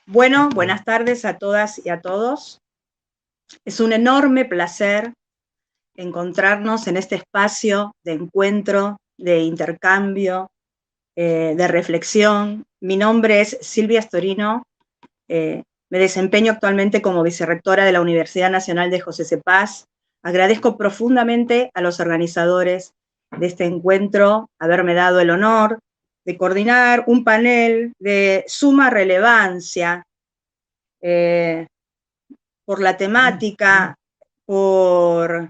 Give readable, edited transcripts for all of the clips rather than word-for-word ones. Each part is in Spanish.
Bueno, buenas tardes a todas y a todos. Es un enorme placer encontrarnos en este espacio de encuentro, de intercambio, de reflexión. Mi nombre es Silvia Storino. Me desempeño actualmente como vicerrectora de la Universidad Nacional de José C. Paz. Agradezco profundamente a los organizadores de este encuentro haberme dado el honor de coordinar un panel de suma relevancia por la temática, por,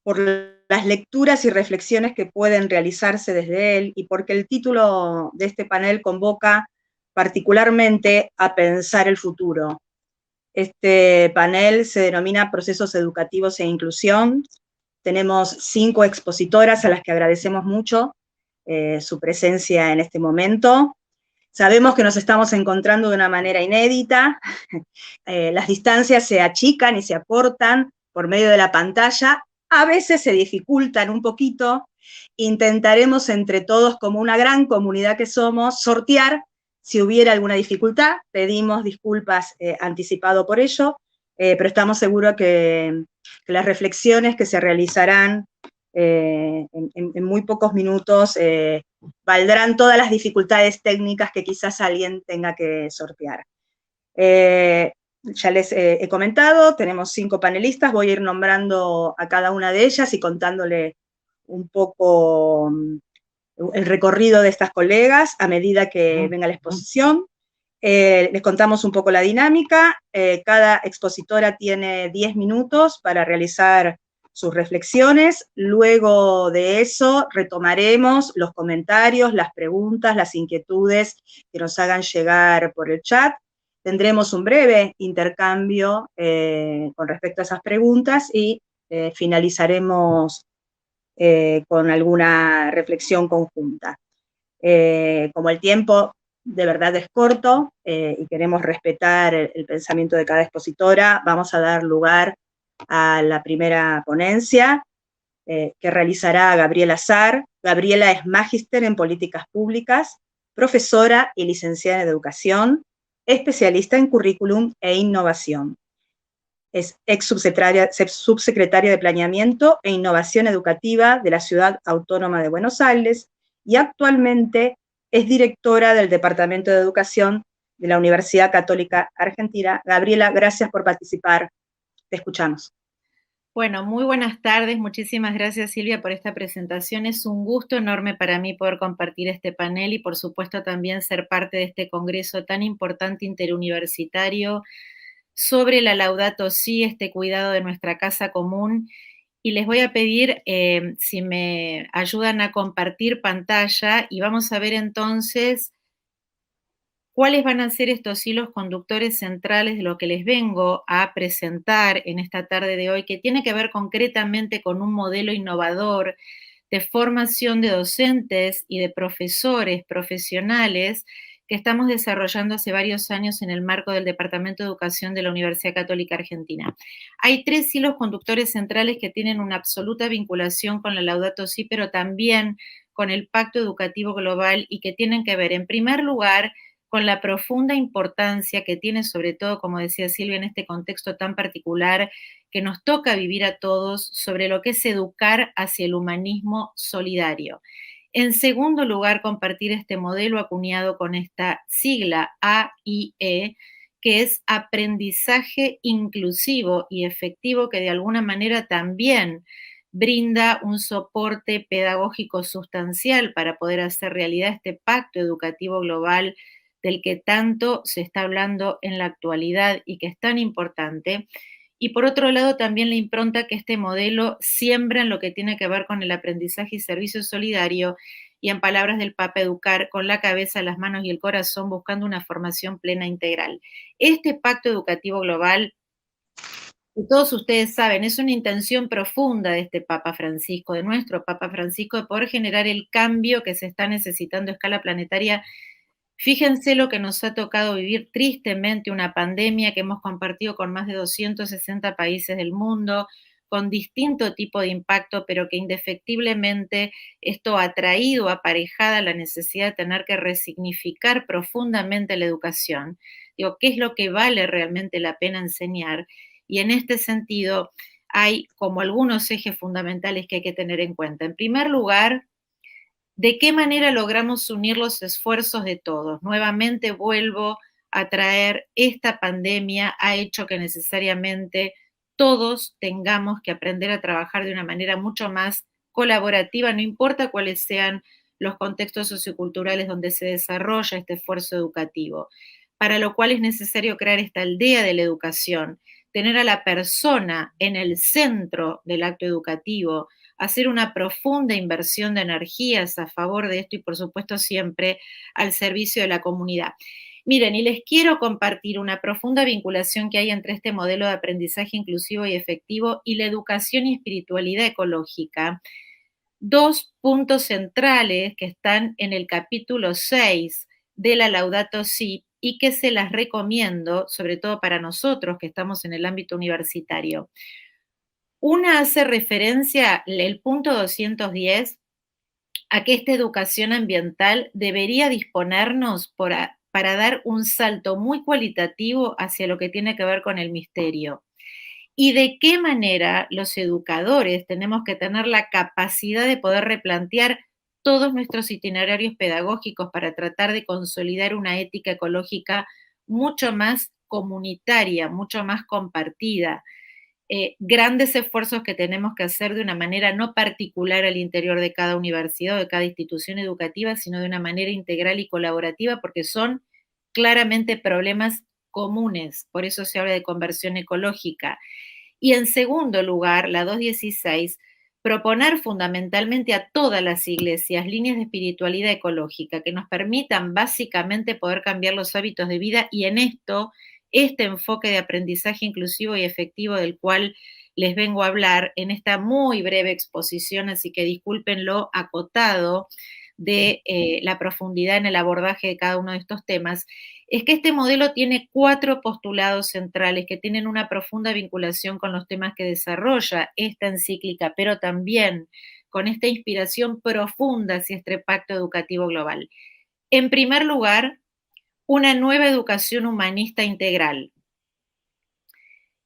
por las lecturas y reflexiones que pueden realizarse desde él y porque el título de este panel convoca particularmente a pensar el futuro. Este panel se denomina Procesos Educativos e Inclusión. Tenemos 5 expositoras a las que agradecemos mucho su presencia en este momento. Sabemos que nos estamos encontrando de una manera inédita, las distancias se achican y se acortan por medio de la pantalla, a veces se dificultan un poquito, intentaremos entre todos, como una gran comunidad que somos, sortear si hubiera alguna dificultad, pedimos disculpas anticipado por ello, pero estamos seguros que las reflexiones que se realizarán en muy pocos minutos valdrán todas las dificultades técnicas que quizás alguien tenga que sortear. Ya les he comentado, tenemos 5 panelistas, voy a ir nombrando a cada una de ellas y contándole un poco el recorrido de estas colegas a medida que venga la exposición. Les contamos un poco la dinámica, cada expositora tiene 10 minutos para realizar sus reflexiones, luego de eso retomaremos los comentarios, las preguntas, las inquietudes que nos hagan llegar por el chat. Tendremos un breve intercambio con respecto a esas preguntas y finalizaremos con alguna reflexión conjunta. Como el tiempo de verdad es corto y queremos respetar el pensamiento de cada expositora, vamos a dar lugar a la primera ponencia que realizará Gabriela Azar. Gabriela es magíster en políticas públicas, profesora y licenciada en educación, especialista en currículum e innovación. Es ex subsecretaria de Planeamiento e Innovación Educativa de la Ciudad Autónoma de Buenos Aires y actualmente es directora del Departamento de Educación de la Universidad Católica Argentina. Gabriela, gracias por participar. Te escuchamos. Bueno, muy buenas tardes. Muchísimas gracias, Silvia, por esta presentación. Es un gusto enorme para mí poder compartir este panel y, por supuesto, también ser parte de este congreso tan importante interuniversitario sobre la Laudato Si, este cuidado de nuestra casa común. Y les voy a pedir si me ayudan a compartir pantalla y vamos a ver entonces cuáles van a ser estos hilos conductores centrales de lo que les vengo a presentar en esta tarde de hoy, que tiene que ver concretamente con un modelo innovador de formación de docentes y de profesores profesionales que estamos desarrollando hace varios años en el marco del Departamento de Educación de la Universidad Católica Argentina. Hay 3 hilos conductores centrales que tienen una absoluta vinculación con la Laudato Si, pero también con el Pacto Educativo Global y que tienen que ver, en primer lugar, con la profunda importancia que tiene, sobre todo, como decía Silvia, en este contexto tan particular que nos toca vivir a todos, sobre lo que es educar hacia el humanismo solidario. En segundo lugar, compartir este modelo acuñado con esta sigla AIE, que es aprendizaje inclusivo y efectivo, que de alguna manera también brinda un soporte pedagógico sustancial para poder hacer realidad este pacto educativo global del que tanto se está hablando en la actualidad y que es tan importante. Y por otro lado, también la impronta que este modelo siembra en lo que tiene que ver con el aprendizaje y servicio solidario y, en palabras del Papa, educar con la cabeza, las manos y el corazón, buscando una formación plena e integral. Este pacto educativo global, y todos ustedes saben, es una intención profunda de este Papa Francisco, de nuestro Papa Francisco, de poder generar el cambio que se está necesitando a escala planetaria. Fíjense lo que nos ha tocado vivir tristemente, una pandemia que hemos compartido con más de 260 países del mundo, con distinto tipo de impacto, pero que indefectiblemente esto ha traído aparejada la necesidad de tener que resignificar profundamente la educación. Digo, ¿qué es lo que vale realmente la pena enseñar? Y en este sentido hay como algunos ejes fundamentales que hay que tener en cuenta. En primer lugar, ¿de qué manera logramos unir los esfuerzos de todos? Nuevamente vuelvo a traer, esta pandemia ha hecho que necesariamente todos tengamos que aprender a trabajar de una manera mucho más colaborativa, no importa cuáles sean los contextos socioculturales donde se desarrolla este esfuerzo educativo, para lo cual es necesario crear esta aldea de la educación, tener a la persona en el centro del acto educativo, hacer una profunda inversión de energías a favor de esto y por supuesto siempre al servicio de la comunidad. Miren, y les quiero compartir una profunda vinculación que hay entre este modelo de aprendizaje inclusivo y efectivo y la educación y espiritualidad ecológica. Dos puntos centrales que están en el capítulo 6 de la Laudato Si y que se las recomiendo, sobre todo para nosotros que estamos en el ámbito universitario. Una hace referencia, el punto 210, a que esta educación ambiental debería disponernos para dar un salto muy cualitativo hacia lo que tiene que ver con el misterio. Y de qué manera los educadores tenemos que tener la capacidad de poder replantear todos nuestros itinerarios pedagógicos para tratar de consolidar una ética ecológica mucho más comunitaria, mucho más compartida. Grandes esfuerzos que tenemos que hacer de una manera no particular al interior de cada universidad o de cada institución educativa, sino de una manera integral y colaborativa, porque son claramente problemas comunes, por eso se habla de conversión ecológica. Y en segundo lugar, la 216, proponer fundamentalmente a todas las iglesias líneas de espiritualidad ecológica que nos permitan básicamente poder cambiar los hábitos de vida y en esto, este enfoque de aprendizaje inclusivo y efectivo del cual les vengo a hablar en esta muy breve exposición, así que disculpen lo acotado de la profundidad en el abordaje de cada uno de estos temas, es que este modelo tiene 4 postulados centrales que tienen una profunda vinculación con los temas que desarrolla esta encíclica, pero también con esta inspiración profunda hacia este pacto educativo global. En primer lugar, una nueva educación humanista integral.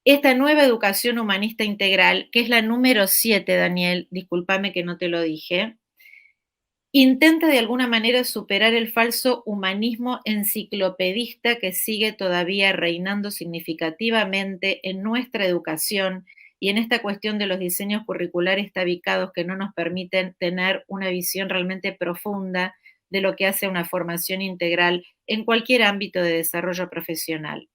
Esta nueva educación humanista integral, que es la número 7, Daniel, discúlpame que no te lo dije, intenta de alguna manera superar el falso humanismo enciclopedista que sigue todavía reinando significativamente en nuestra educación y en esta cuestión de los diseños curriculares tabicados que no nos permiten tener una visión realmente profunda de lo que hace una formación integral en cualquier ámbito de desarrollo profesional.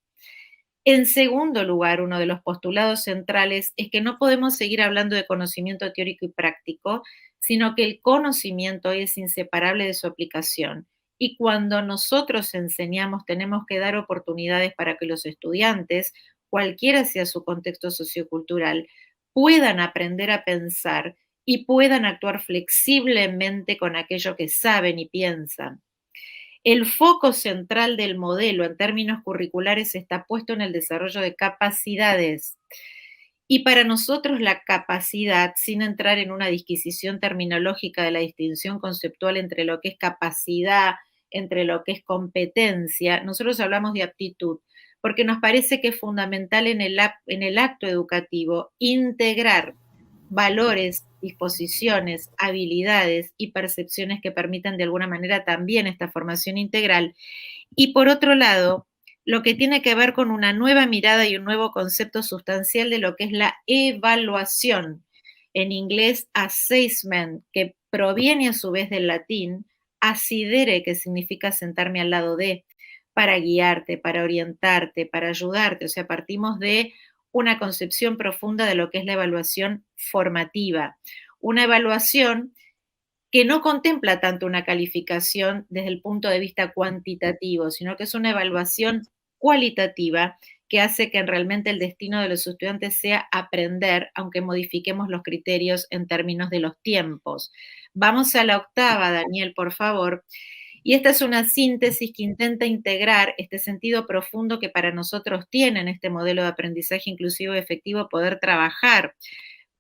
En segundo lugar, uno de los postulados centrales es que no podemos seguir hablando de conocimiento teórico y práctico, sino que el conocimiento hoy es inseparable de su aplicación. Y cuando nosotros enseñamos, tenemos que dar oportunidades para que los estudiantes, cualquiera sea su contexto sociocultural, puedan aprender a pensar y puedan actuar flexiblemente con aquello que saben y piensan. El foco central del modelo en términos curriculares está puesto en el desarrollo de capacidades. Y para nosotros la capacidad, sin entrar en una disquisición terminológica de la distinción conceptual entre lo que es capacidad, entre lo que es competencia, nosotros hablamos de aptitud, porque nos parece que es fundamental en el acto educativo integrar valores, disposiciones, habilidades y percepciones que permitan de alguna manera también esta formación integral. Y por otro lado, lo que tiene que ver con una nueva mirada y un nuevo concepto sustancial de lo que es la evaluación, en inglés assessment, que proviene a su vez del latín assidere, que significa sentarme al lado de, para guiarte, para orientarte, para ayudarte. O sea, partimos de una concepción profunda de lo que es la evaluación formativa. Una evaluación que no contempla tanto una calificación desde el punto de vista cuantitativo, sino que es una evaluación cualitativa que hace que realmente el destino de los estudiantes sea aprender, aunque modifiquemos los criterios en términos de los tiempos. Vamos a la octava, Daniel, por favor. Y esta es una síntesis que intenta integrar este sentido profundo que para nosotros tiene en este modelo de aprendizaje inclusivo y efectivo poder trabajar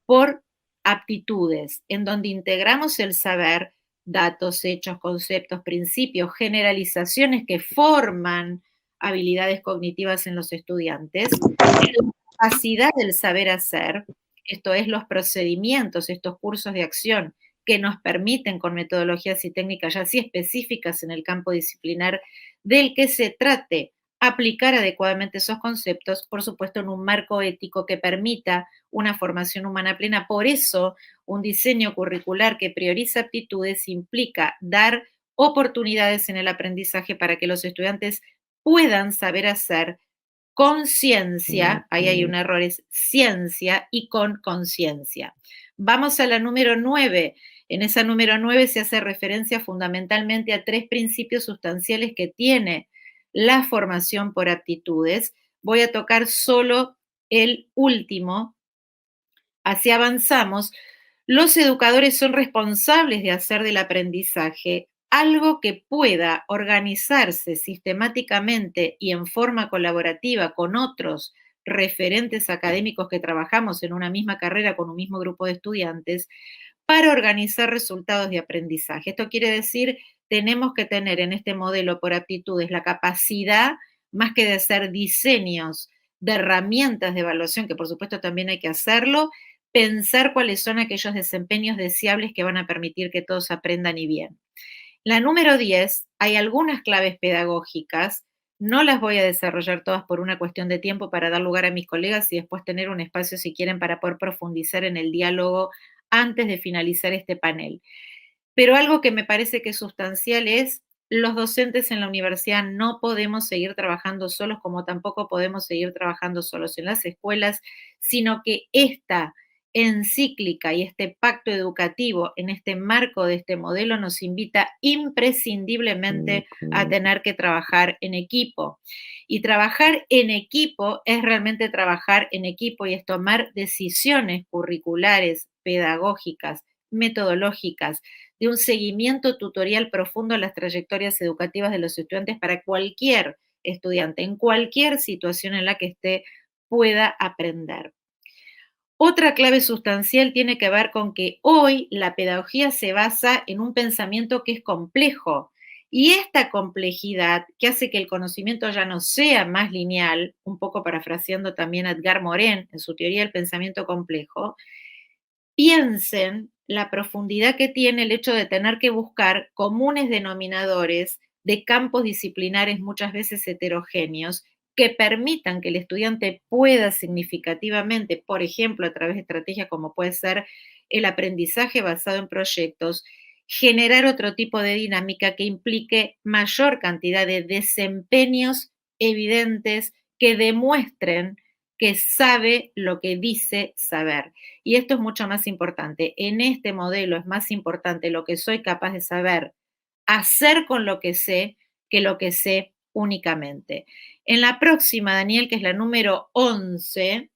por aptitudes, en donde integramos el saber, datos, hechos, conceptos, principios, generalizaciones que forman habilidades cognitivas en los estudiantes, la capacidad del saber hacer, esto es, los procedimientos, estos cursos de acción que nos permiten con metodologías y técnicas ya sí específicas en el campo disciplinar del que se trate aplicar adecuadamente esos conceptos, por supuesto en un marco ético que permita una formación humana plena. Por eso, un diseño curricular que prioriza aptitudes implica dar oportunidades en el aprendizaje para que los estudiantes puedan saber hacer con ciencia, ahí hay un error, es ciencia y con conciencia. Vamos a la número 9. En esa número 9 se hace referencia fundamentalmente a 3 principios sustanciales que tiene la formación por aptitudes. Voy a tocar solo el último, así avanzamos. Los educadores son responsables de hacer del aprendizaje algo que pueda organizarse sistemáticamente y en forma colaborativa con otros referentes académicos que trabajamos en una misma carrera con un mismo grupo de estudiantes para organizar resultados de aprendizaje. Esto quiere decir, tenemos que tener en este modelo por aptitudes la capacidad, más que de hacer diseños de herramientas de evaluación, que por supuesto también hay que hacerlo, pensar cuáles son aquellos desempeños deseables que van a permitir que todos aprendan y bien. La número 10, hay algunas claves pedagógicas, no las voy a desarrollar todas por una cuestión de tiempo para dar lugar a mis colegas y después tener un espacio, si quieren, para poder profundizar en el diálogo antes de finalizar este panel. Pero algo que me parece que es sustancial es, los docentes en la universidad no podemos seguir trabajando solos, como tampoco podemos seguir trabajando solos en las escuelas, sino que esta encíclica y este pacto educativo en este marco de este modelo nos invita imprescindiblemente a tener que trabajar en equipo. Y trabajar en equipo es realmente trabajar en equipo y es tomar decisiones curriculares, pedagógicas, metodológicas, de un seguimiento tutorial profundo a las trayectorias educativas de los estudiantes para cualquier estudiante, en cualquier situación en la que esté, pueda aprender. Otra clave sustancial tiene que ver con que hoy la pedagogía se basa en un pensamiento que es complejo y esta complejidad que hace que el conocimiento ya no sea más lineal, un poco parafraseando también a Edgar Morin en su teoría del pensamiento complejo, piensen la profundidad que tiene el hecho de tener que buscar comunes denominadores de campos disciplinares muchas veces heterogéneos que permitan que el estudiante pueda significativamente, por ejemplo, a través de estrategias como puede ser el aprendizaje basado en proyectos, generar otro tipo de dinámica que implique mayor cantidad de desempeños evidentes que demuestren que sabe lo que dice saber. Y esto es mucho más importante. En este modelo es más importante lo que soy capaz de saber hacer con lo que sé que lo que sé únicamente. En la próxima, Daniel, que es la número 11,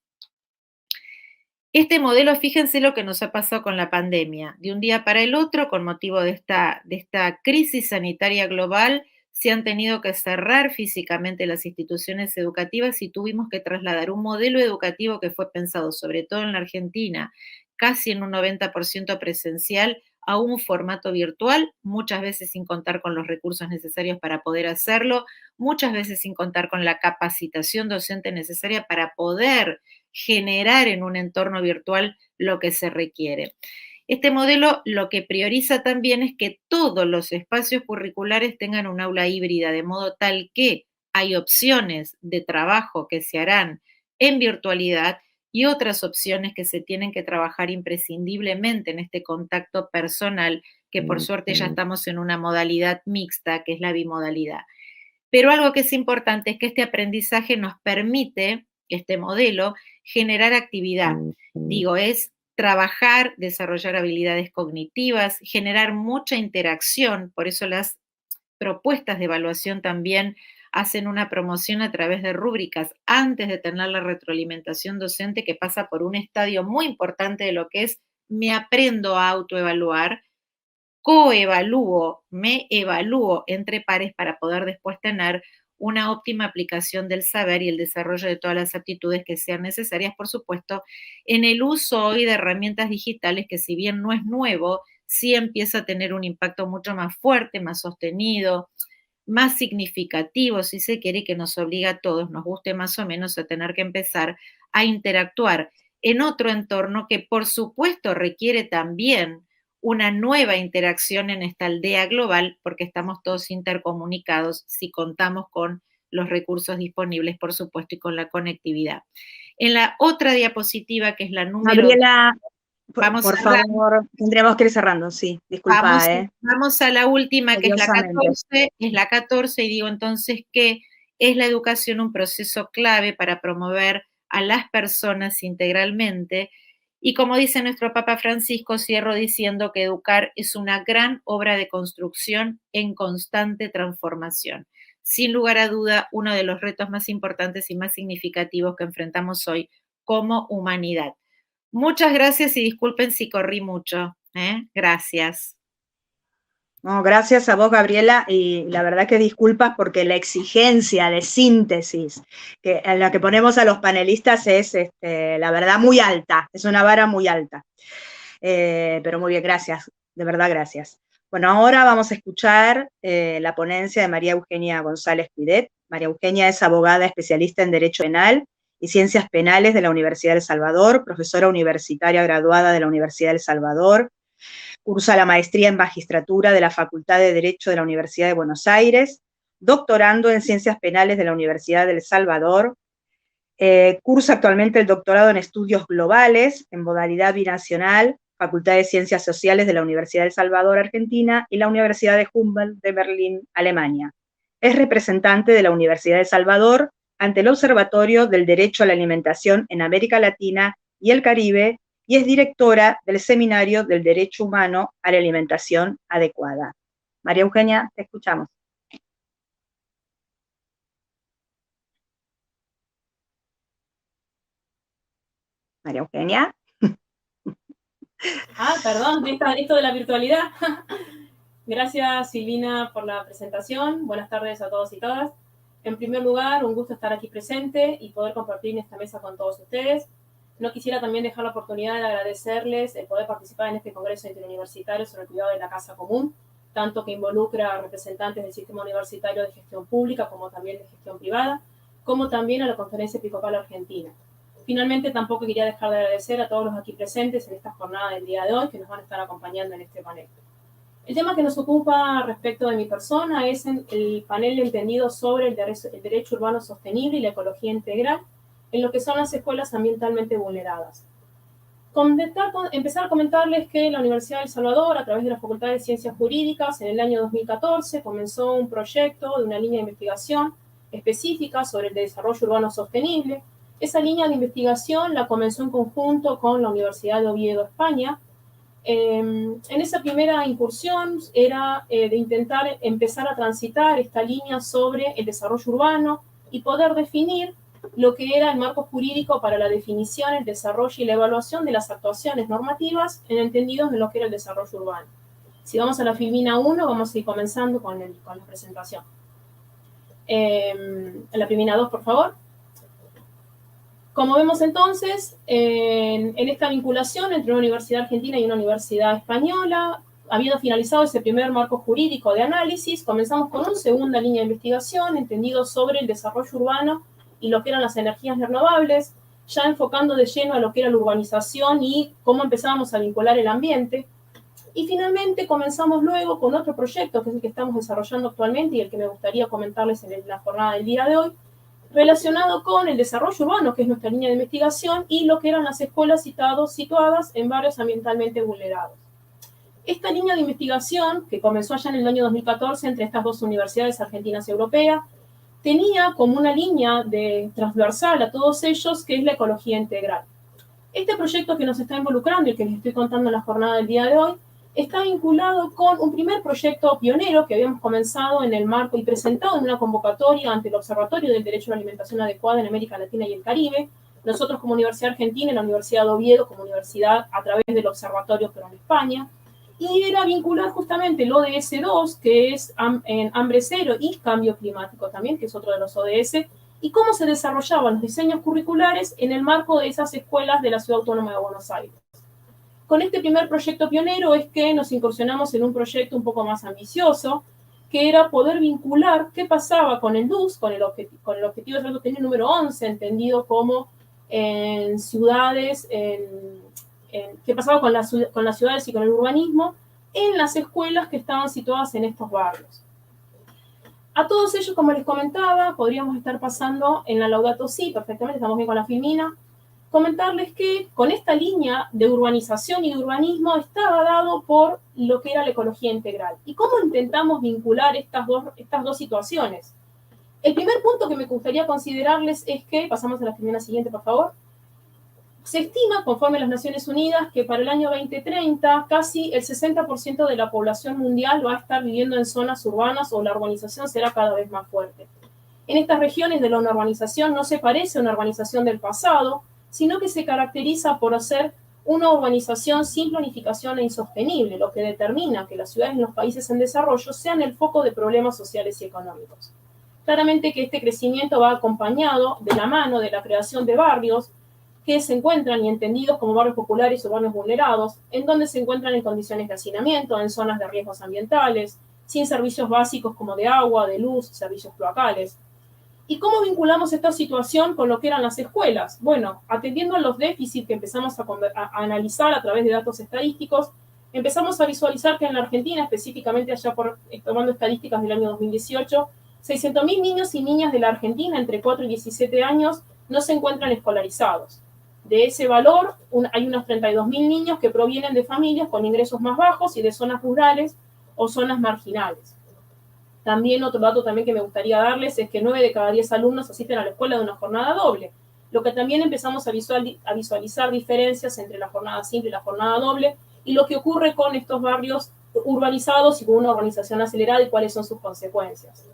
este modelo, fíjense lo que nos ha pasado con la pandemia. De un día para el otro, con motivo de esta crisis sanitaria global, se han tenido que cerrar físicamente las instituciones educativas y tuvimos que trasladar un modelo educativo que fue pensado, sobre todo en la Argentina, casi en un 90% presencial, a un formato virtual, muchas veces sin contar con los recursos necesarios para poder hacerlo, muchas veces sin contar con la capacitación docente necesaria para poder generar en un entorno virtual lo que se requiere. Este modelo lo que prioriza también es que todos los espacios curriculares tengan un aula híbrida, de modo tal que hay opciones de trabajo que se harán en virtualidad y otras opciones que se tienen que trabajar imprescindiblemente en este contacto personal, que por suerte ya estamos en una modalidad mixta, que es la bimodalidad. Pero algo que es importante es que este aprendizaje nos permite, este modelo, generar actividad. Digo, es trabajar, desarrollar habilidades cognitivas, generar mucha interacción, por eso las propuestas de evaluación también hacen una promoción a través de rúbricas antes de tener la retroalimentación docente que pasa por un estadio muy importante de lo que es me aprendo a autoevaluar, coevalúo, me evalúo entre pares para poder después tener una óptima aplicación del saber y el desarrollo de todas las aptitudes que sean necesarias, por supuesto, en el uso hoy de herramientas digitales que si bien no es nuevo, sí empieza a tener un impacto mucho más fuerte, más sostenido, más significativo, si se quiere, que nos obliga a todos, nos guste más o menos, a tener que empezar a interactuar en otro entorno que por supuesto requiere también una nueva interacción en esta aldea global, porque estamos todos intercomunicados si contamos con los recursos disponibles, por supuesto, y con la conectividad. En la otra diapositiva, que es la número... Gabriela, por favor, tendríamos que ir cerrando, sí, disculpa, Vamos a la última, que es la 14, y digo entonces que es la educación un proceso clave para promover a las personas integralmente. Y como dice nuestro Papa Francisco, cierro diciendo que educar es una gran obra de construcción en constante transformación. Sin lugar a duda, uno de los retos más importantes y más significativos que enfrentamos hoy como humanidad. Muchas gracias y disculpen si corrí mucho. Gracias. No, gracias a vos, Gabriela, y la verdad que disculpas porque la exigencia de síntesis a la que ponemos a los panelistas es, la verdad, muy alta, es una vara muy alta. Pero muy bien, gracias, de verdad, gracias. Bueno, ahora vamos a escuchar la ponencia de María Eugenia González Cuidet. María Eugenia es abogada especialista en Derecho Penal y Ciencias Penales de la Universidad de El Salvador, profesora universitaria graduada de la Universidad de El Salvador, cursa la maestría en magistratura de la Facultad de Derecho de la Universidad de Buenos Aires, doctorando en Ciencias Penales de la Universidad de El Salvador, cursa actualmente el doctorado en Estudios Globales en modalidad binacional, Facultad de Ciencias Sociales de la Universidad de El Salvador, Argentina, y la Universidad de Humboldt de Berlín, Alemania. Es representante de la Universidad de El Salvador ante el Observatorio del Derecho a la Alimentación en América Latina y el Caribe, y es directora del Seminario del Derecho Humano a la Alimentación Adecuada. María Eugenia, te escuchamos. María Eugenia. Perdón, esto de la virtualidad. Gracias, Silvina, por la presentación. Buenas tardes a todos y todas. En primer lugar, un gusto estar aquí presente y poder compartir en esta mesa con todos ustedes. No quisiera también dejar la oportunidad de agradecerles el poder participar en este Congreso Interuniversitario sobre el cuidado de la casa común, tanto que involucra a representantes del sistema universitario de gestión pública como también de gestión privada, como también a la Conferencia Episcopal Argentina. Finalmente, tampoco quería dejar de agradecer a todos los aquí presentes en esta jornada del día de hoy que nos van a estar acompañando en este panel. El tema que nos ocupa respecto de mi persona es el panel entendido sobre el derecho urbano sostenible y la ecología integral en lo que son las escuelas ambientalmente vulneradas. Empezar a comentarles que la Universidad de El Salvador, a través de la Facultad de Ciencias Jurídicas, en el año 2014 comenzó un proyecto de una línea de investigación específica sobre el desarrollo urbano sostenible. Esa línea de investigación la comenzó en conjunto con la Universidad de Oviedo, España. En esa primera incursión era de intentar empezar a transitar esta línea sobre el desarrollo urbano y poder definir lo que era el marco jurídico para la definición, el desarrollo y la evaluación de las actuaciones normativas entendidos en lo que era el desarrollo urbano. Si vamos a la filmina 1, vamos a ir comenzando con la presentación. La filmina 2, por favor. Como vemos entonces, en esta vinculación entre una universidad argentina y una universidad española, habiendo finalizado ese primer marco jurídico de análisis, comenzamos con una segunda línea de investigación entendido sobre el desarrollo urbano y lo que eran las energías renovables, ya enfocando de lleno a lo que era la urbanización y cómo empezábamos a vincular el ambiente. Y finalmente comenzamos luego con otro proyecto, que es el que estamos desarrollando actualmente y el que me gustaría comentarles en la jornada del día de hoy, relacionado con el desarrollo urbano, que es nuestra línea de investigación, y lo que eran las escuelas situadas en barrios ambientalmente vulnerados. Esta línea de investigación, que comenzó allá en el año 2014 entre estas dos universidades argentinas y europeas, tenía como una línea transversal a todos ellos, que es la ecología integral. Este proyecto que nos está involucrando y que les estoy contando en la jornada del día de hoy, está vinculado con un primer proyecto pionero que habíamos comenzado en el marco y presentado en una convocatoria ante el Observatorio del Derecho a la Alimentación Adecuada en América Latina y el Caribe, nosotros como Universidad Argentina, en la Universidad de Oviedo como universidad a través del Observatorio, pero en España, y era vincular justamente el ODS 2, que es en hambre cero y cambio climático también, que es otro de los ODS, y cómo se desarrollaban los diseños curriculares en el marco de esas escuelas de la Ciudad Autónoma de Buenos Aires. Con este primer proyecto pionero es que nos incursionamos en un proyecto un poco más ambicioso, que era poder vincular qué pasaba con el DUS, con el Objetivo de Desarrollo Sostenible número 11, entendido como en ciudades, qué pasaba con las ciudades y con el urbanismo, en las escuelas que estaban situadas en estos barrios. A todos ellos, como les comentaba, podríamos estar pasando en la Laudato Si, perfectamente, estamos bien con la filmina, comentarles que con esta línea de urbanización y de urbanismo estaba dado por lo que era la ecología integral. ¿Y cómo intentamos vincular estas dos situaciones? El primer punto que me gustaría considerarles es que, pasamos a la filmina siguiente, por favor, se estima, conforme a las Naciones Unidas, que para el año 2030 casi el 60% de la población mundial va a estar viviendo en zonas urbanas o la urbanización será cada vez más fuerte. En estas regiones de la urbanización no se parece a una urbanización del pasado, sino que se caracteriza por ser una urbanización sin planificación e insostenible, lo que determina que las ciudades en los países en desarrollo sean el foco de problemas sociales y económicos. Claramente que este crecimiento va acompañado de la mano de la creación de barrios que se encuentran y entendidos como barrios populares o barrios vulnerados, en donde se encuentran en condiciones de hacinamiento, en zonas de riesgos ambientales, sin servicios básicos como de agua, de luz, servicios cloacales. ¿Y cómo vinculamos esta situación con lo que eran las escuelas? Bueno, atendiendo a los déficits que empezamos a analizar a través de datos estadísticos, empezamos a visualizar que en la Argentina, específicamente allá tomando estadísticas del año 2018, 600.000 niños y niñas de la Argentina entre 4 y 17 años no se encuentran escolarizados. De ese valor, hay unos 32.000 niños que provienen de familias con ingresos más bajos y de zonas rurales o zonas marginales. También otro dato también que me gustaría darles es que 9 de cada 10 alumnos asisten a la escuela de una jornada doble, lo que también empezamos a visualizar diferencias entre la jornada simple y la jornada doble y lo que ocurre con estos barrios urbanizados y con una urbanización acelerada y cuáles son sus consecuencias.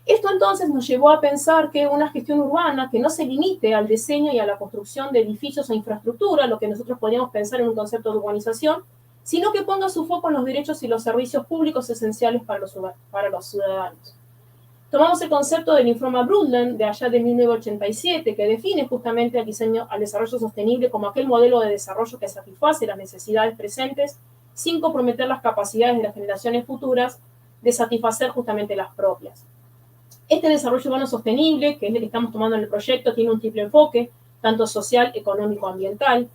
Esto entonces nos llevó a pensar que una gestión urbana que no se limite al diseño y a la construcción de edificios o infraestructura, lo que nosotros podríamos pensar en un concepto de urbanización, sino que ponga su foco en los derechos y los servicios públicos esenciales para los ciudadanos. Tomamos el concepto del informe Brundtland de allá de 1987, que define justamente al desarrollo sostenible como aquel modelo de desarrollo que satisface las necesidades presentes sin comprometer las capacidades de las generaciones futuras de satisfacer justamente las propias. Este desarrollo urbano sostenible, que es el que estamos tomando en el proyecto, tiene un triple enfoque, tanto social, económico, ambiental.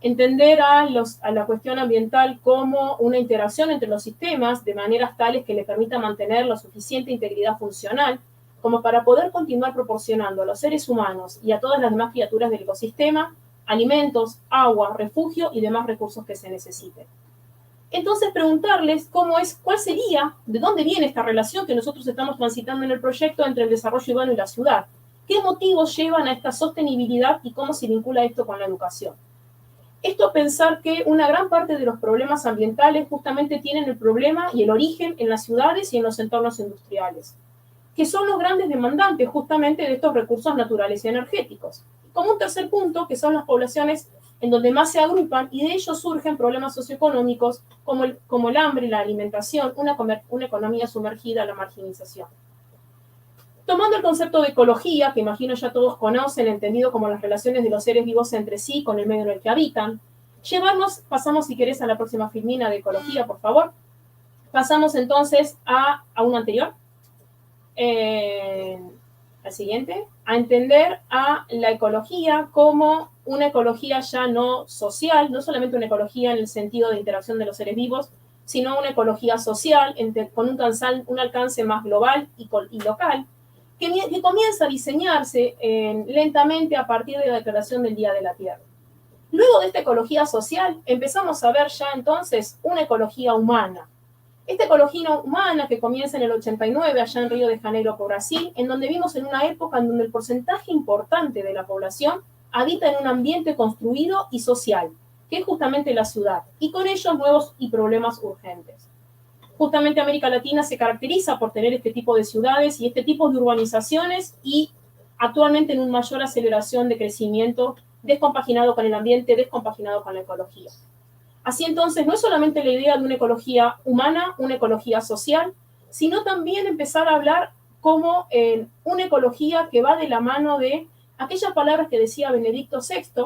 Entender a la cuestión ambiental como una interacción entre los sistemas de maneras tales que le permita mantener la suficiente integridad funcional como para poder continuar proporcionando a los seres humanos y a todas las demás criaturas del ecosistema alimentos, agua, refugio y demás recursos que se necesiten. Entonces, preguntarles cuál sería, de dónde viene esta relación que nosotros estamos transitando en el proyecto entre el desarrollo urbano y la ciudad. ¿Qué motivos llevan a esta sostenibilidad y cómo se vincula esto con la educación? Esto pensar que una gran parte de los problemas ambientales justamente tienen el problema y el origen en las ciudades y en los entornos industriales, que son los grandes demandantes justamente de estos recursos naturales y energéticos. Como un tercer punto, que son las poblaciones en donde más se agrupan y de ellos surgen problemas socioeconómicos como el hambre, la alimentación, una economía sumergida a la marginización. Tomando el concepto de ecología, que imagino ya todos conocen, entendido como las relaciones de los seres vivos entre sí con el medio en el que habitan, pasamos si querés a la próxima filmina de ecología, por favor. Pasamos entonces a una anterior. Al siguiente, a entender a la ecología como una ecología ya no social, no solamente una ecología en el sentido de interacción de los seres vivos, sino una ecología social con un alcance más global y local, que comienza a diseñarse lentamente a partir de la declaración del Día de la Tierra. Luego de esta ecología social, empezamos a ver ya entonces una ecología humana. Esta ecología humana que comienza en el 89 allá en Río de Janeiro, por Brasil, en donde vimos en una época en donde el porcentaje importante de la población habita en un ambiente construido y social, que es justamente la ciudad, y con ellos nuevos y problemas urgentes. Justamente América Latina se caracteriza por tener este tipo de ciudades y este tipo de urbanizaciones y actualmente en una mayor aceleración de crecimiento descompaginado con el ambiente, descompaginado con la ecología. Así entonces, no es solamente la idea de una ecología humana, una ecología social, sino también empezar a hablar como una ecología que va de la mano de aquellas palabras que decía Benedicto XVI,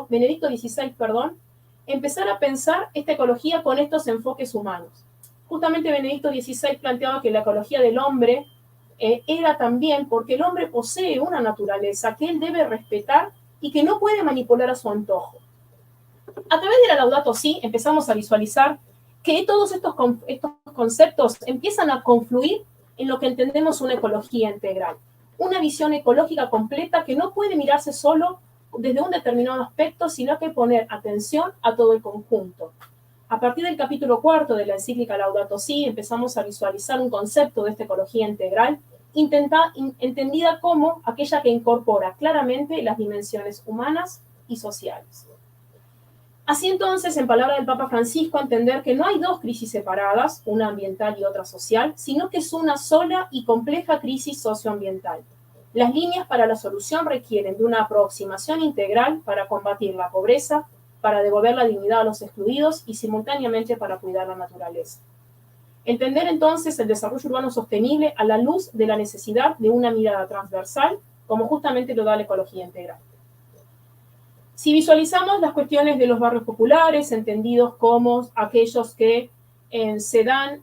empezar a pensar esta ecología con estos enfoques humanos. Justamente Benedicto XVI planteaba que la ecología del hombre era también porque el hombre posee una naturaleza que él debe respetar y que no puede manipular a su antojo. A través de la Laudato Si empezamos a visualizar que todos estos conceptos empiezan a confluir en lo que entendemos una ecología integral, una visión ecológica completa que no puede mirarse solo desde un determinado aspecto, sino que poner atención a todo el conjunto. A partir del capítulo 4 de la encíclica Laudato Si empezamos a visualizar un concepto de esta ecología integral entendida como aquella que incorpora claramente las dimensiones humanas y sociales. Así entonces, en palabras del Papa Francisco, entender que no hay dos crisis separadas, una ambiental y otra social, sino que es una sola y compleja crisis socioambiental. Las líneas para la solución requieren de una aproximación integral para combatir la pobreza, para devolver la dignidad a los excluidos y simultáneamente para cuidar la naturaleza. Entender entonces el desarrollo urbano sostenible a la luz de la necesidad de una mirada transversal, como justamente lo da la ecología integral. Si visualizamos las cuestiones de los barrios populares, entendidos como aquellos que se dan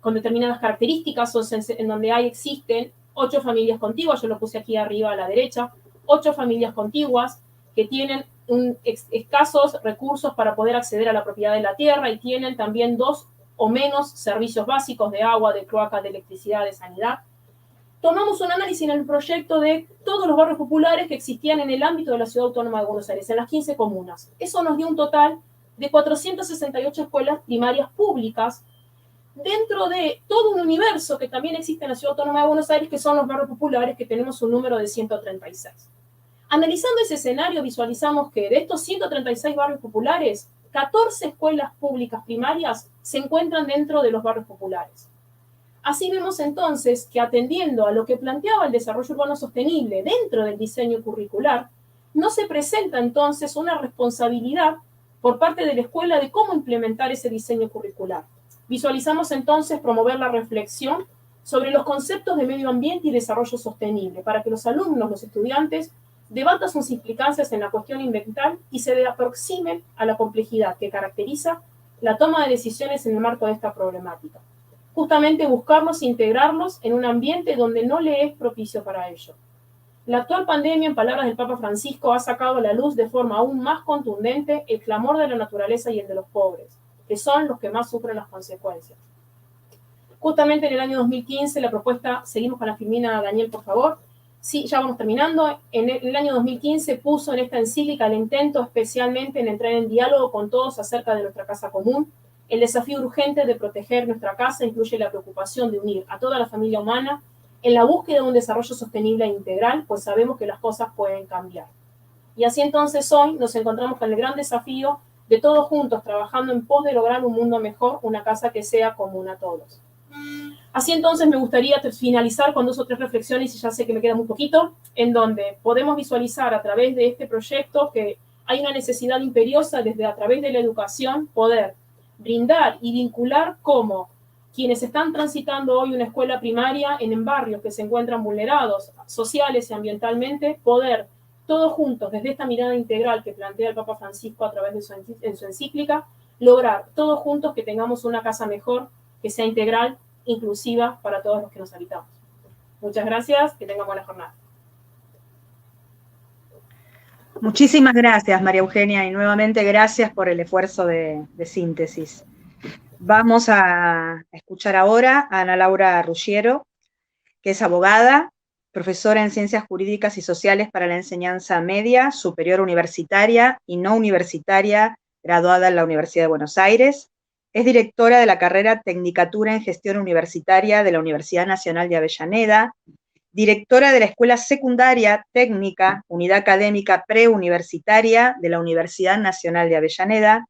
con determinadas características, o en donde existen 8 familias contiguas, yo lo puse aquí arriba a la derecha, 8 familias contiguas que tienen escasos recursos para poder acceder a la propiedad de la tierra y tienen también 2 o menos servicios básicos de agua, de cloaca, de electricidad, de sanidad. Tomamos un análisis en el proyecto de todos los barrios populares que existían en el ámbito de la Ciudad Autónoma de Buenos Aires, en las 15 comunas. Eso nos dio un total de 468 escuelas primarias públicas dentro de todo un universo que también existe en la Ciudad Autónoma de Buenos Aires, que son los barrios populares, que tenemos un número de 136. Analizando ese escenario, visualizamos que de estos 136 barrios populares, 14 escuelas públicas primarias se encuentran dentro de los barrios populares. Así vemos entonces que atendiendo a lo que planteaba el desarrollo urbano sostenible dentro del diseño curricular, no se presenta entonces una responsabilidad por parte de la escuela de cómo implementar ese diseño curricular. Visualizamos entonces promover la reflexión sobre los conceptos de medio ambiente y desarrollo sostenible para que los alumnos, los estudiantes, debatan sus implicancias en la cuestión ambiental y se aproximen a la complejidad que caracteriza la toma de decisiones en el marco de esta problemática. Justamente buscarlos e integrarlos en un ambiente donde no le es propicio para ello. La actual pandemia, en palabras del Papa Francisco, ha sacado a la luz de forma aún más contundente el clamor de la naturaleza y el de los pobres, que son los que más sufren las consecuencias. Justamente en el año 2015, la propuesta, seguimos con la filmina, Daniel, por favor. Sí, ya vamos terminando. En el año 2015 puso en esta encíclica el intento especialmente en entrar en diálogo con todos acerca de nuestra casa común. El desafío urgente de proteger nuestra casa incluye la preocupación de unir a toda la familia humana en la búsqueda de un desarrollo sostenible e integral, pues sabemos que las cosas pueden cambiar. Y así entonces hoy nos encontramos con el gran desafío de todos juntos trabajando en pos de lograr un mundo mejor, una casa que sea común a todos. Así entonces me gustaría finalizar con 2 o 3 reflexiones, y ya sé que me queda muy poquito, en donde podemos visualizar a través de este proyecto que hay una necesidad imperiosa desde a través de la educación poder brindar y vincular cómo quienes están transitando hoy una escuela primaria en barrios que se encuentran vulnerados sociales y ambientalmente, poder todos juntos, desde esta mirada integral que plantea el Papa Francisco a través de su encíclica, lograr todos juntos que tengamos una casa mejor, que sea integral, inclusiva para todos los que nos habitamos. Muchas gracias, que tengan buena jornada. Muchísimas gracias, María Eugenia, y nuevamente gracias por el esfuerzo de síntesis. Vamos a escuchar ahora a Ana Laura Ruggiero, que es abogada, profesora en Ciencias Jurídicas y Sociales para la Enseñanza Media, Superior Universitaria y No Universitaria, graduada en la Universidad de Buenos Aires. Es directora de la carrera Tecnicatura en Gestión Universitaria de la Universidad Nacional de Avellaneda, directora de la Escuela Secundaria Técnica, Unidad Académica Preuniversitaria de la Universidad Nacional de Avellaneda,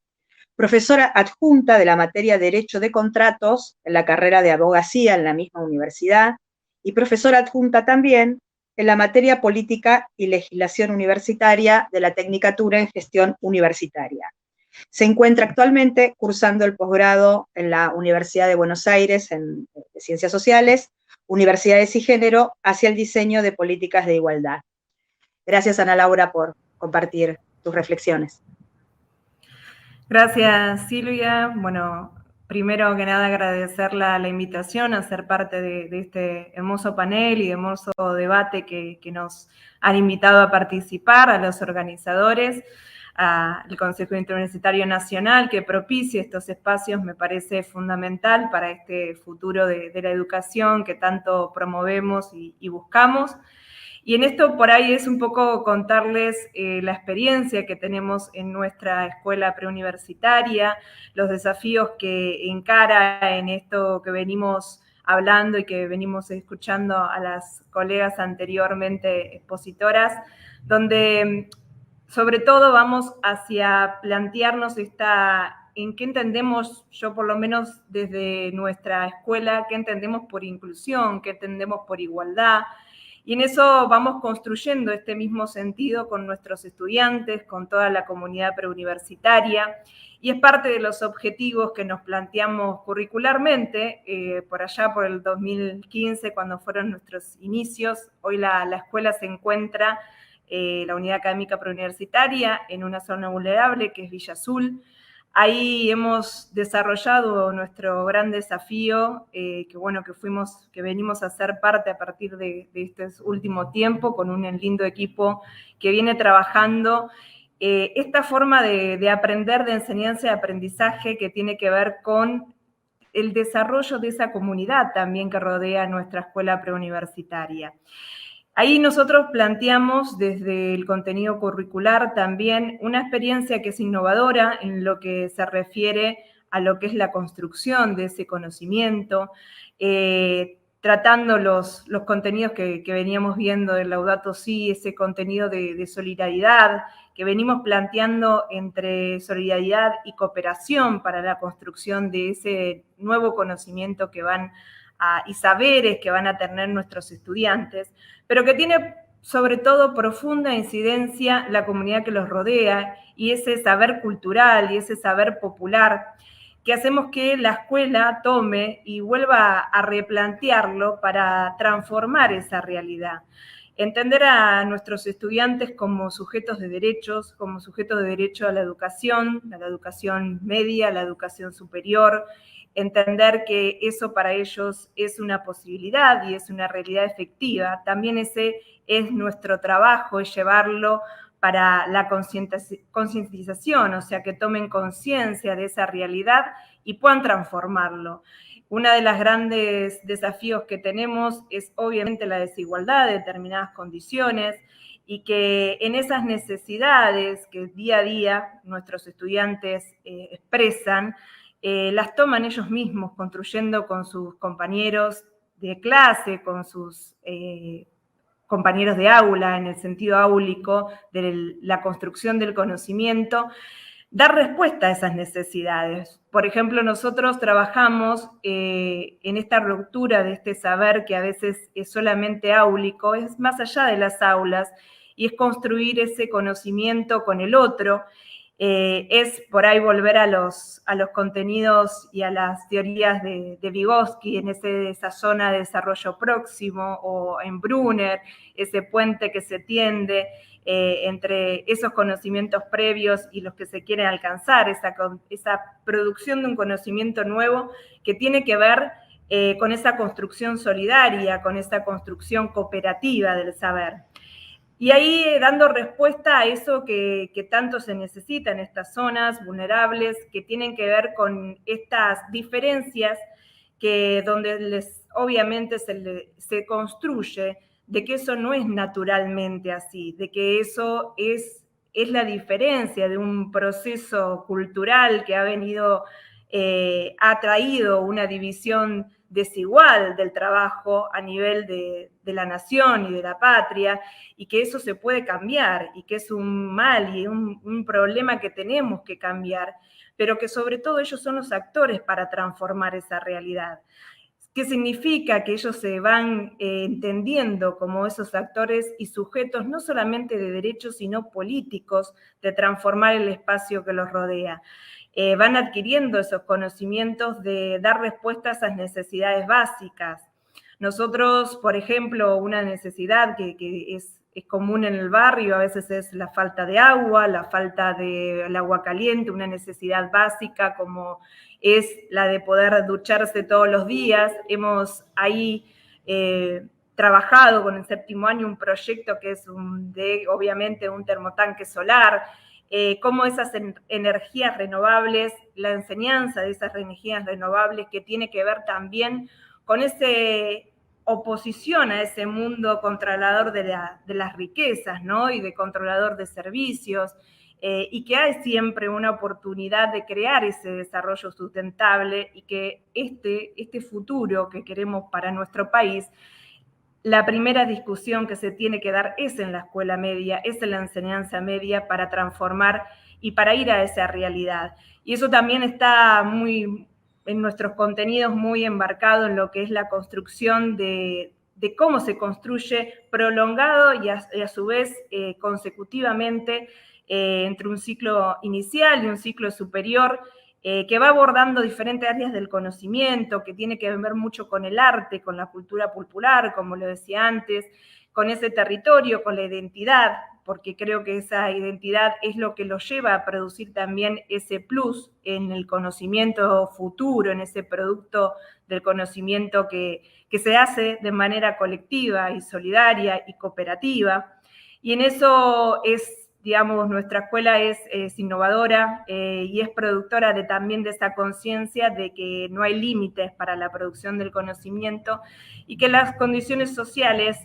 profesora adjunta de la materia Derecho de Contratos en la carrera de Abogacía en la misma universidad, y profesora adjunta también en la materia Política y Legislación Universitaria de la Tecnicatura en Gestión Universitaria. Se encuentra actualmente cursando el posgrado en la Universidad de Buenos Aires en Ciencias Sociales, Universidades y Género, hacia el diseño de políticas de igualdad. Gracias, Ana Laura, por compartir tus reflexiones. Gracias, Silvia. Bueno, primero que nada agradecer la invitación a ser parte de este hermoso panel y hermoso debate que nos han invitado a participar, a los organizadores, al Consejo Interuniversitario Nacional que propicie estos espacios. Me parece fundamental para este futuro de la educación que tanto promovemos y buscamos. Y en esto por ahí es un poco contarles la experiencia que tenemos en nuestra escuela preuniversitaria, los desafíos que encara en esto que venimos hablando y que venimos escuchando a las colegas anteriormente expositoras, donde sobre todo vamos hacia plantearnos en qué entendemos, yo por lo menos desde nuestra escuela, qué entendemos por inclusión, qué entendemos por igualdad. Y en eso vamos construyendo este mismo sentido con nuestros estudiantes, con toda la comunidad preuniversitaria, y es parte de los objetivos que nos planteamos curricularmente, por allá por el 2015, cuando fueron nuestros inicios. Hoy la escuela se encuentra, la unidad académica preuniversitaria, en una zona vulnerable que es Villa Azul. Ahí hemos desarrollado nuestro gran desafío, que venimos a ser parte a partir de este último tiempo, con un lindo equipo que viene trabajando esta forma de aprender, de enseñanza y aprendizaje que tiene que ver con el desarrollo de esa comunidad también que rodea nuestra escuela preuniversitaria. Ahí nosotros planteamos desde el contenido curricular también una experiencia que es innovadora en lo que se refiere a lo que es la construcción de ese conocimiento, tratando los contenidos que veníamos viendo del Laudato Si, ese contenido de solidaridad que venimos planteando entre solidaridad y cooperación para la construcción de ese nuevo conocimiento que y saberes que van a tener nuestros estudiantes, pero que tiene sobre todo profunda incidencia la comunidad que los rodea y ese saber cultural y ese saber popular que hacemos que la escuela tome y vuelva a replantearlo para transformar esa realidad. Entender a nuestros estudiantes como sujetos de derechos, como sujetos de derecho a la educación media, a la educación superior, entender que eso para ellos es una posibilidad y es una realidad efectiva. También ese es nuestro trabajo, es llevarlo para la concientización, o sea, que tomen conciencia de esa realidad y puedan transformarlo. Uno de los grandes desafíos que tenemos es obviamente la desigualdad de determinadas condiciones y que en esas necesidades que día a día nuestros estudiantes expresan, las toman ellos mismos, construyendo con sus compañeros de clase, con sus compañeros de aula, en el sentido áulico de la construcción del conocimiento, dar respuesta a esas necesidades. Por ejemplo, nosotros trabajamos en esta ruptura de este saber que a veces es solamente áulico, es más allá de las aulas, y es construir ese conocimiento con el otro, es por ahí volver a los contenidos y a las teorías de Vygotsky en esa zona de desarrollo próximo, o en Brunner, ese puente que se tiende entre esos conocimientos previos y los que se quieren alcanzar, esa producción de un conocimiento nuevo que tiene que ver con esa construcción solidaria, con esa construcción cooperativa del saber. Y ahí dando respuesta a eso que tanto se necesita en estas zonas vulnerables, que tienen que ver con estas diferencias donde obviamente se construye de que eso no es naturalmente así, de que eso es la diferencia de un proceso cultural que ha traído una división desigual del trabajo a nivel de la nación y de la patria, y que eso se puede cambiar, y que es un mal y un problema que tenemos que cambiar, pero que sobre todo ellos son los actores para transformar esa realidad. ¿Qué significa? Que ellos se van entendiendo como esos actores y sujetos no solamente de derechos, sino políticos, de transformar el espacio que los rodea. Van adquiriendo esos conocimientos de dar respuesta a esas necesidades básicas. Nosotros, por ejemplo, una necesidad que es común en el barrio, a veces es la falta de agua, la falta del agua caliente, una necesidad básica como es la de poder ducharse todos los días. Hemos ahí trabajado con el 7º año un proyecto que es obviamente un termotanque solar, cómo esas energías renovables, la enseñanza de esas energías renovables que tiene que ver también con esa oposición a ese mundo controlador de las riquezas, ¿no? Y de controlador de servicios, y que hay siempre una oportunidad de crear ese desarrollo sustentable y que este futuro que queremos para nuestro país, la primera discusión que se tiene que dar es en la escuela media, es en la enseñanza media para transformar y para ir a esa realidad. Y eso también está muy en nuestros contenidos, muy embarcado en lo que es la construcción de cómo se construye prolongado y a su vez consecutivamente entre un ciclo inicial y un ciclo superior, que va abordando diferentes áreas del conocimiento, que tiene que ver mucho con el arte, con la cultura popular, como lo decía antes, con ese territorio, con la identidad, porque creo que esa identidad es lo que lo lleva a producir también ese plus en el conocimiento futuro, en ese producto del conocimiento que se hace de manera colectiva y solidaria y cooperativa. Y en eso digamos, nuestra escuela es innovadora y es productora también de esa conciencia de que no hay límites para la producción del conocimiento y que las condiciones sociales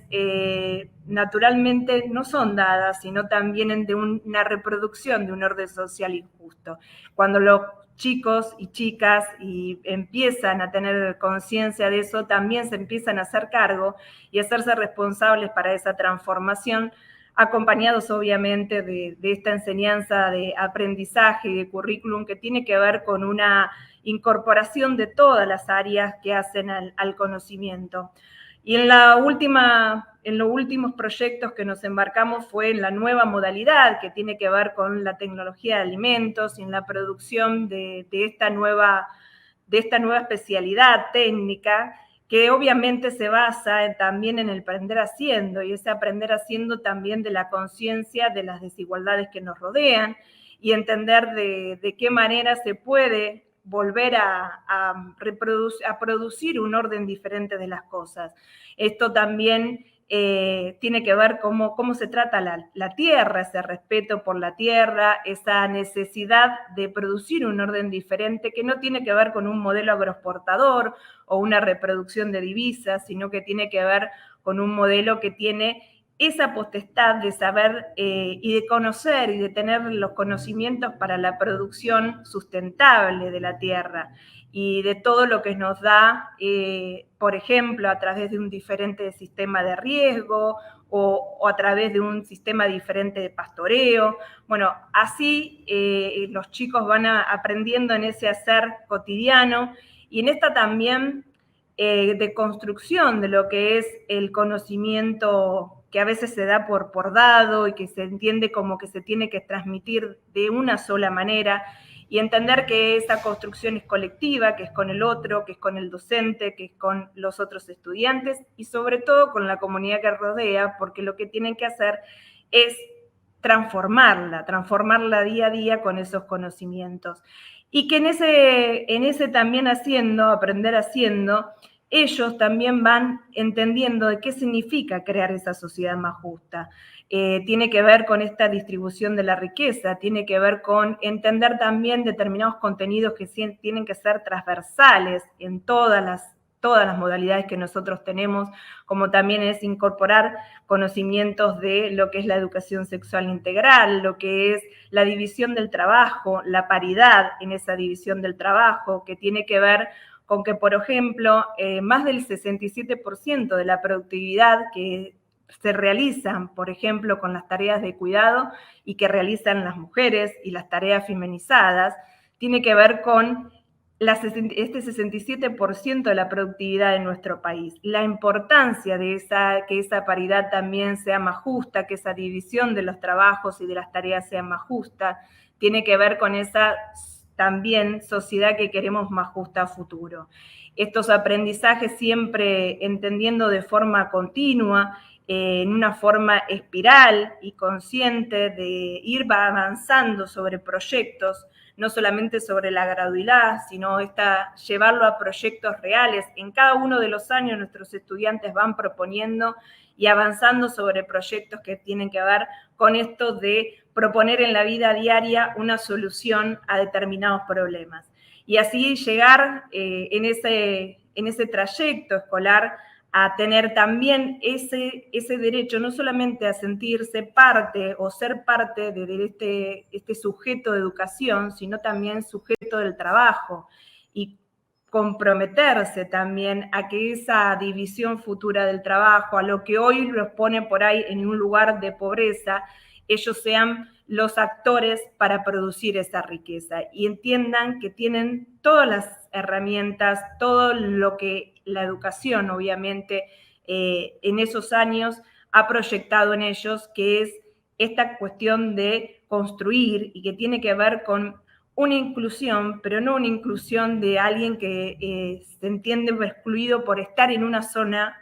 naturalmente no son dadas, sino también de una reproducción de un orden social injusto. Cuando los chicos y chicas empiezan a tener conciencia de eso, también se empiezan a hacer cargo y a hacerse responsables para esa transformación, acompañados obviamente de esta enseñanza de aprendizaje y de currículum que tiene que ver con una incorporación de todas las áreas que hacen al conocimiento. Y en los últimos proyectos que nos embarcamos fue en la nueva modalidad que tiene que ver con la tecnología de alimentos y en la producción de esta nueva especialidad técnica, que obviamente se basa también en el aprender haciendo, y ese aprender haciendo también de la conciencia de las desigualdades que nos rodean, y entender de qué manera se puede volver a producir un orden diferente de las cosas. Esto también tiene que ver cómo se trata la tierra, ese respeto por la tierra, esa necesidad de producir un orden diferente que no tiene que ver con un modelo agroexportador o una reproducción de divisas, sino que tiene que ver con un modelo que tiene esa potestad de saber y de conocer y de tener los conocimientos para la producción sustentable de la tierra y de todo lo que nos da, por ejemplo, a través de un diferente sistema de riego o a través de un sistema diferente de pastoreo. Bueno, así los chicos van aprendiendo en ese hacer cotidiano y en esta también de construcción de lo que es el conocimiento que a veces se da por dado y que se entiende como que se tiene que transmitir de una sola manera, y entender que esa construcción es colectiva, que es con el otro, que es con el docente, que es con los otros estudiantes y sobre todo con la comunidad que rodea, porque lo que tienen que hacer es transformarla día a día con esos conocimientos. Y que en ese también aprender haciendo, ellos también van entendiendo de qué significa crear esa sociedad más justa. Tiene que ver con esta distribución de la riqueza, tiene que ver con entender también determinados contenidos que tienen que ser transversales en todas las modalidades que nosotros tenemos, como también es incorporar conocimientos de lo que es la educación sexual integral, lo que es la división del trabajo, la paridad en esa división del trabajo, que tiene que ver con que, por ejemplo, más del 67% de la productividad que se realizan, por ejemplo, con las tareas de cuidado y que realizan las mujeres y las tareas feminizadas, tiene que ver con este 67% de la productividad de nuestro país. La importancia de que esa paridad también sea más justa, que esa división de los trabajos y de las tareas sea más justa, tiene que ver con esa también sociedad que queremos más justa a futuro. Estos aprendizajes siempre entendiendo de forma continua en una forma espiral y consciente de ir avanzando sobre proyectos, no solamente sobre la gradualidad, sino llevarlo a proyectos reales. En cada uno de los años nuestros estudiantes van proponiendo y avanzando sobre proyectos que tienen que ver con esto de proponer en la vida diaria una solución a determinados problemas. Y así llegar en ese trayecto escolar a tener también ese derecho, no solamente a sentirse parte o ser parte de este sujeto de educación, sino también sujeto del trabajo, y comprometerse también a que esa división futura del trabajo, a lo que hoy los pone por ahí en un lugar de pobreza, ellos sean los actores para producir esa riqueza y entiendan que tienen todas las herramientas, todo lo que la educación, obviamente, en esos años ha proyectado en ellos, que es esta cuestión de construir y que tiene que ver con una inclusión, pero no una inclusión de alguien que se entiende excluido por estar en una zona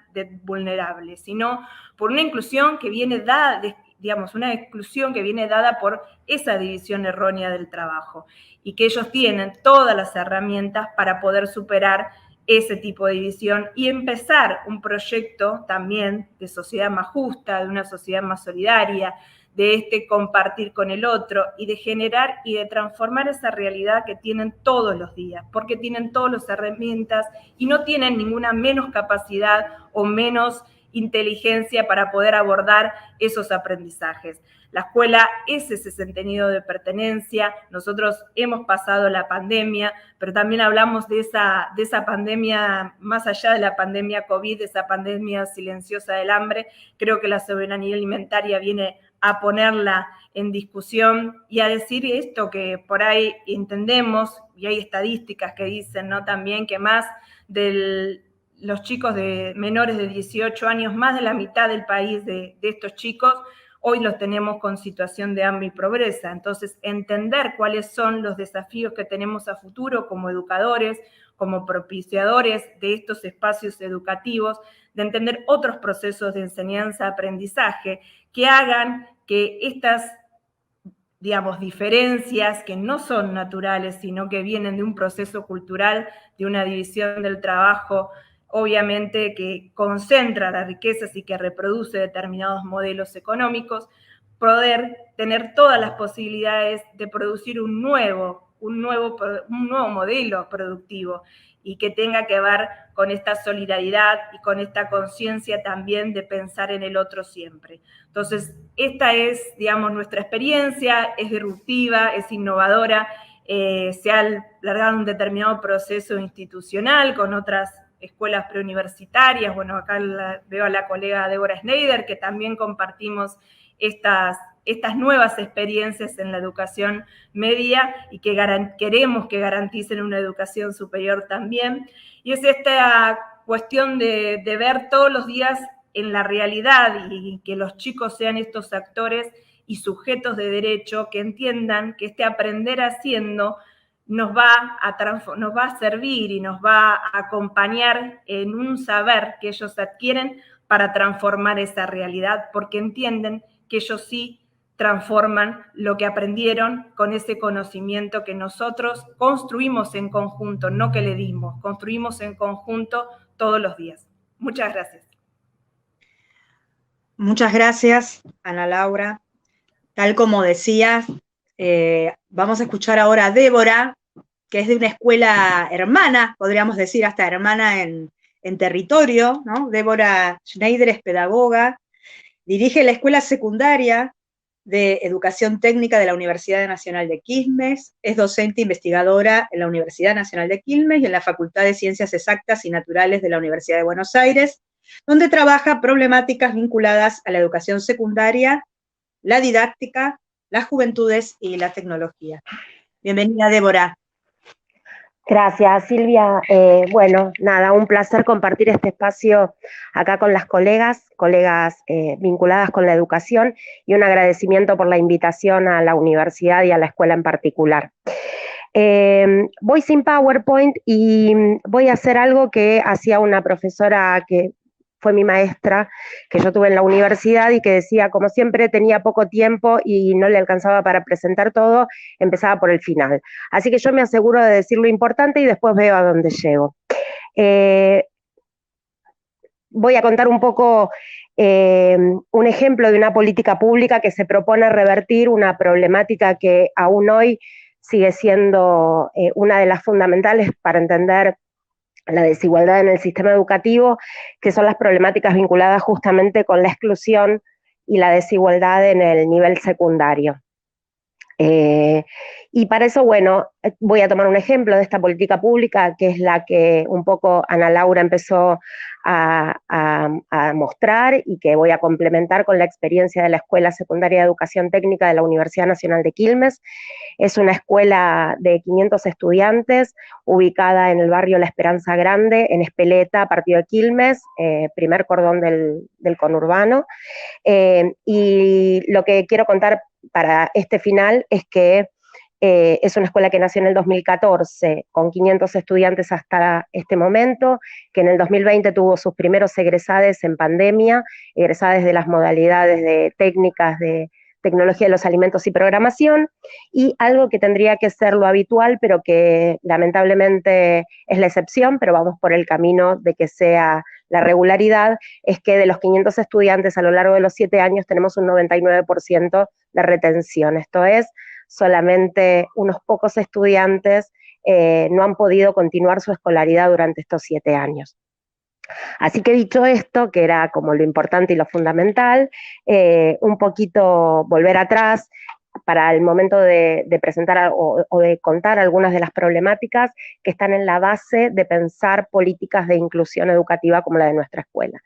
vulnerable, sino por una inclusión que viene dada, digamos, una exclusión que viene dada por esa división errónea del trabajo, y que ellos tienen todas las herramientas para poder superar ese tipo de división y empezar un proyecto también de sociedad más justa, de una sociedad más solidaria, de compartir con el otro y de generar y de transformar esa realidad que tienen todos los días, porque tienen todas las herramientas y no tienen ninguna menos capacidad o menos inteligencia para poder abordar esos aprendizajes. La escuela es ese sentido de pertenencia. Nosotros hemos pasado la pandemia, pero también hablamos de esa pandemia, más allá de la pandemia COVID, de esa pandemia silenciosa del hambre. Creo que la soberanía alimentaria viene a ponerla en discusión y a decir esto que por ahí entendemos, y hay estadísticas que dicen, ¿no?, también que más de los chicos de menores de 18 años, más de la mitad del país de estos chicos, hoy los tenemos con situación de hambre y pobreza. Entonces, entender cuáles son los desafíos que tenemos a futuro como educadores, como propiciadores de estos espacios educativos, de entender otros procesos de enseñanza-aprendizaje que hagan que estas, digamos, diferencias que no son naturales, sino que vienen de un proceso cultural, de una división del trabajo, obviamente que concentra las riquezas y que reproduce determinados modelos económicos, poder tener todas las posibilidades de producir un nuevo modelo productivo y que tenga que ver con esta solidaridad y con esta conciencia también de pensar en el otro siempre. Entonces, esta es, digamos, nuestra experiencia, es disruptiva, es innovadora, se ha largado un determinado proceso institucional con otras escuelas preuniversitarias. Bueno, acá veo a la colega Débora Schneider, que también compartimos estas nuevas experiencias en la educación media y que queremos que garanticen una educación superior también. Y es esta cuestión de ver todos los días en la realidad y que los chicos sean estos actores y sujetos de derecho que entiendan que este aprender haciendo nos va a servir y nos va a acompañar en un saber que ellos adquieren para transformar esa realidad, porque entienden que ellos sí transforman lo que aprendieron con ese conocimiento que nosotros construimos en conjunto, no que le dimos, construimos en conjunto todos los días. Muchas gracias. Muchas gracias, Ana Laura. Tal como decías, vamos a escuchar ahora a Débora, que es de una escuela hermana, podríamos decir hasta hermana en territorio, ¿no? Débora Schneider es pedagoga, dirige la escuela secundaria de Educación Técnica de la Universidad Nacional de Quilmes, es docente investigadora en la Universidad Nacional de Quilmes y en la Facultad de Ciencias Exactas y Naturales de la Universidad de Buenos Aires, donde trabaja problemáticas vinculadas a la educación secundaria, la didáctica, las juventudes y la tecnología. Bienvenida, Débora. Gracias, Silvia. Bueno, nada, un placer compartir este espacio acá con las colegas vinculadas con la educación, y un agradecimiento por la invitación a la universidad y a la escuela en particular. Voy sin PowerPoint y voy a hacer algo que hacía una profesora que fue mi maestra que yo tuve en la universidad y que decía, como siempre tenía poco tiempo y no le alcanzaba para presentar todo, empezaba por el final. Así que yo me aseguro de decir lo importante y después veo a dónde llego. Voy a contar un poco un ejemplo de una política pública que se propone revertir una problemática que aún hoy sigue siendo una de las fundamentales para entender la desigualdad en el sistema educativo, que son las problemáticas vinculadas justamente con la exclusión y la desigualdad en el nivel secundario. Y para eso, bueno, voy a tomar un ejemplo de esta política pública, que es la que un poco Ana Laura empezó a mostrar y que voy a complementar con la experiencia de la Escuela Secundaria de Educación Técnica de la Universidad Nacional de Quilmes. Es una escuela de 500 estudiantes, ubicada en el barrio La Esperanza Grande, en Espeleta, partido de Quilmes, primer cordón del conurbano. Y lo que quiero contar para este final es que es una escuela que nació en el 2014 con 500 estudiantes hasta este momento, que en el 2020 tuvo sus primeros egresades en pandemia, egresades de las modalidades de técnicas de tecnología de los alimentos y programación, y algo que tendría que ser lo habitual, pero que lamentablemente es la excepción, pero vamos por el camino de que sea la regularidad, es que de los 500 estudiantes a lo largo de los 7 años tenemos un 99% de retención. Esto es, solamente unos pocos estudiantes no han podido continuar su escolaridad durante estos 7 años. Así que dicho esto, que era como lo importante y lo fundamental, un poquito volver atrás para el momento de presentar o de contar algunas de las problemáticas que están en la base de pensar políticas de inclusión educativa como la de nuestra escuela.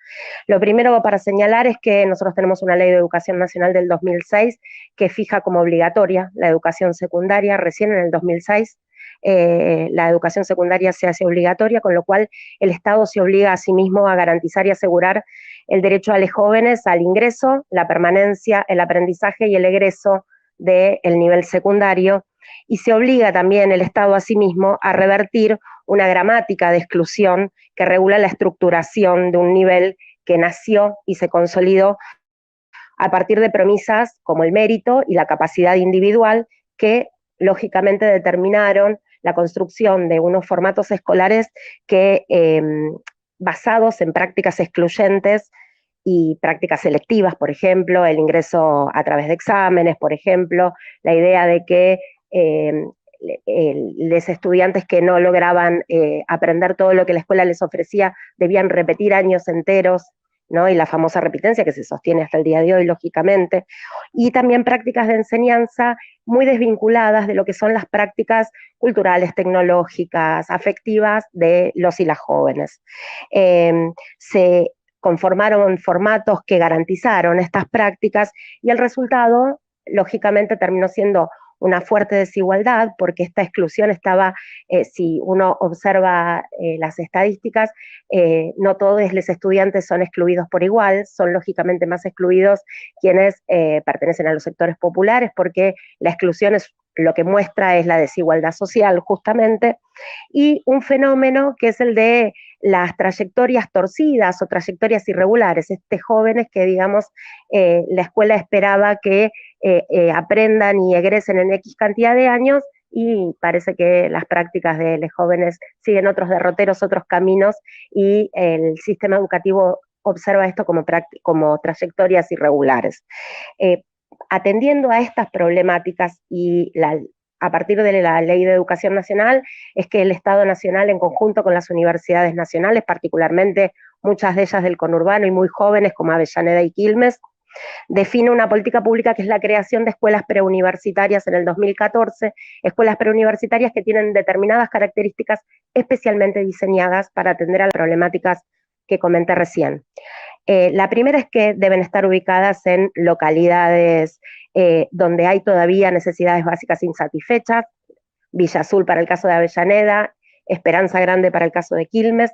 Lo primero para señalar es que nosotros tenemos una ley de educación nacional del 2006 que fija como obligatoria la educación secundaria. Recién en el 2006 la educación secundaria se hace obligatoria, con lo cual el Estado se obliga a sí mismo a garantizar y asegurar el derecho a los jóvenes al ingreso, la permanencia, el aprendizaje y el egreso del nivel secundario, y se obliga también el Estado a sí mismo a revertir una gramática de exclusión que regula la estructuración de un nivel que nació y se consolidó a partir de premisas como el mérito y la capacidad individual que lógicamente determinaron la construcción de unos formatos escolares que basados en prácticas excluyentes y prácticas selectivas, por ejemplo, el ingreso a través de exámenes, por ejemplo, la idea de que los estudiantes que no lograban aprender todo lo que la escuela les ofrecía debían repetir años enteros, ¿no? Y la famosa repitencia que se sostiene hasta el día de hoy, lógicamente, y también prácticas de enseñanza muy desvinculadas de lo que son las prácticas culturales, tecnológicas, afectivas de los y las jóvenes. Se conformaron formatos que garantizaron estas prácticas y el resultado, lógicamente, terminó siendo una fuerte desigualdad, porque esta exclusión estaba, si uno observa las estadísticas, no todos los estudiantes son excluidos por igual, son lógicamente más excluidos quienes pertenecen a los sectores populares, porque la exclusión es lo que muestra es la desigualdad social, justamente, y un fenómeno que es el de las trayectorias torcidas o trayectorias irregulares, jóvenes que, digamos, la escuela esperaba que aprendan y egresen en X cantidad de años, y parece que las prácticas de los jóvenes siguen otros derroteros, otros caminos, y el sistema educativo observa esto como trayectorias irregulares. Atendiendo a estas problemáticas y a partir de la Ley de Educación Nacional, es que el Estado Nacional, en conjunto con las universidades nacionales, particularmente muchas de ellas del conurbano y muy jóvenes como Avellaneda y Quilmes, define una política pública que es la creación de escuelas preuniversitarias en el 2014, escuelas preuniversitarias que tienen determinadas características especialmente diseñadas para atender a las problemáticas que comenté recién. La primera es que deben estar ubicadas en localidades donde hay todavía necesidades básicas insatisfechas, Villa Azul para el caso de Avellaneda, Esperanza Grande para el caso de Quilmes.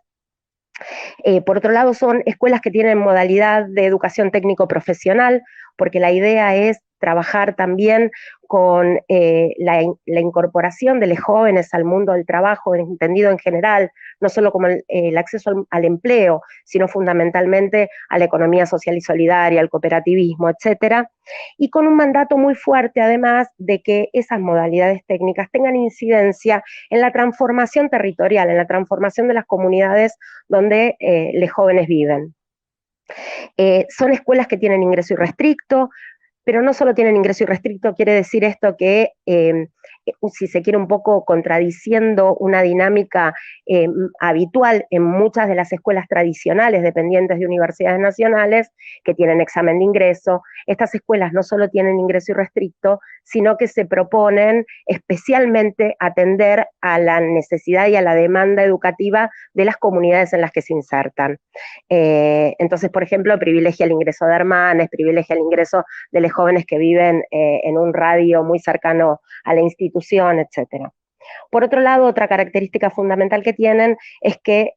Por otro lado, son escuelas que tienen modalidad de educación técnico-profesional, porque la idea es trabajar también con la incorporación de los jóvenes al mundo del trabajo, entendido en general, no solo como el acceso al empleo, sino fundamentalmente a la economía social y solidaria, al cooperativismo, etcétera, y con un mandato muy fuerte, además, de que esas modalidades técnicas tengan incidencia en la transformación territorial, en la transformación de las comunidades donde los jóvenes viven. Son escuelas que tienen ingreso irrestricto, pero no solo tienen ingreso irrestricto, quiere decir esto que, si se quiere un poco contradiciendo una dinámica habitual en muchas de las escuelas tradicionales dependientes de universidades nacionales que tienen examen de ingreso, estas escuelas no solo tienen ingreso irrestricto, sino que se proponen especialmente atender a la necesidad y a la demanda educativa de las comunidades en las que se insertan. Entonces, por ejemplo, privilegia el ingreso de hermanas, privilegia el ingreso de los jóvenes que viven en un radio muy cercano a la institución, etc. Por otro lado, otra característica fundamental que tienen es que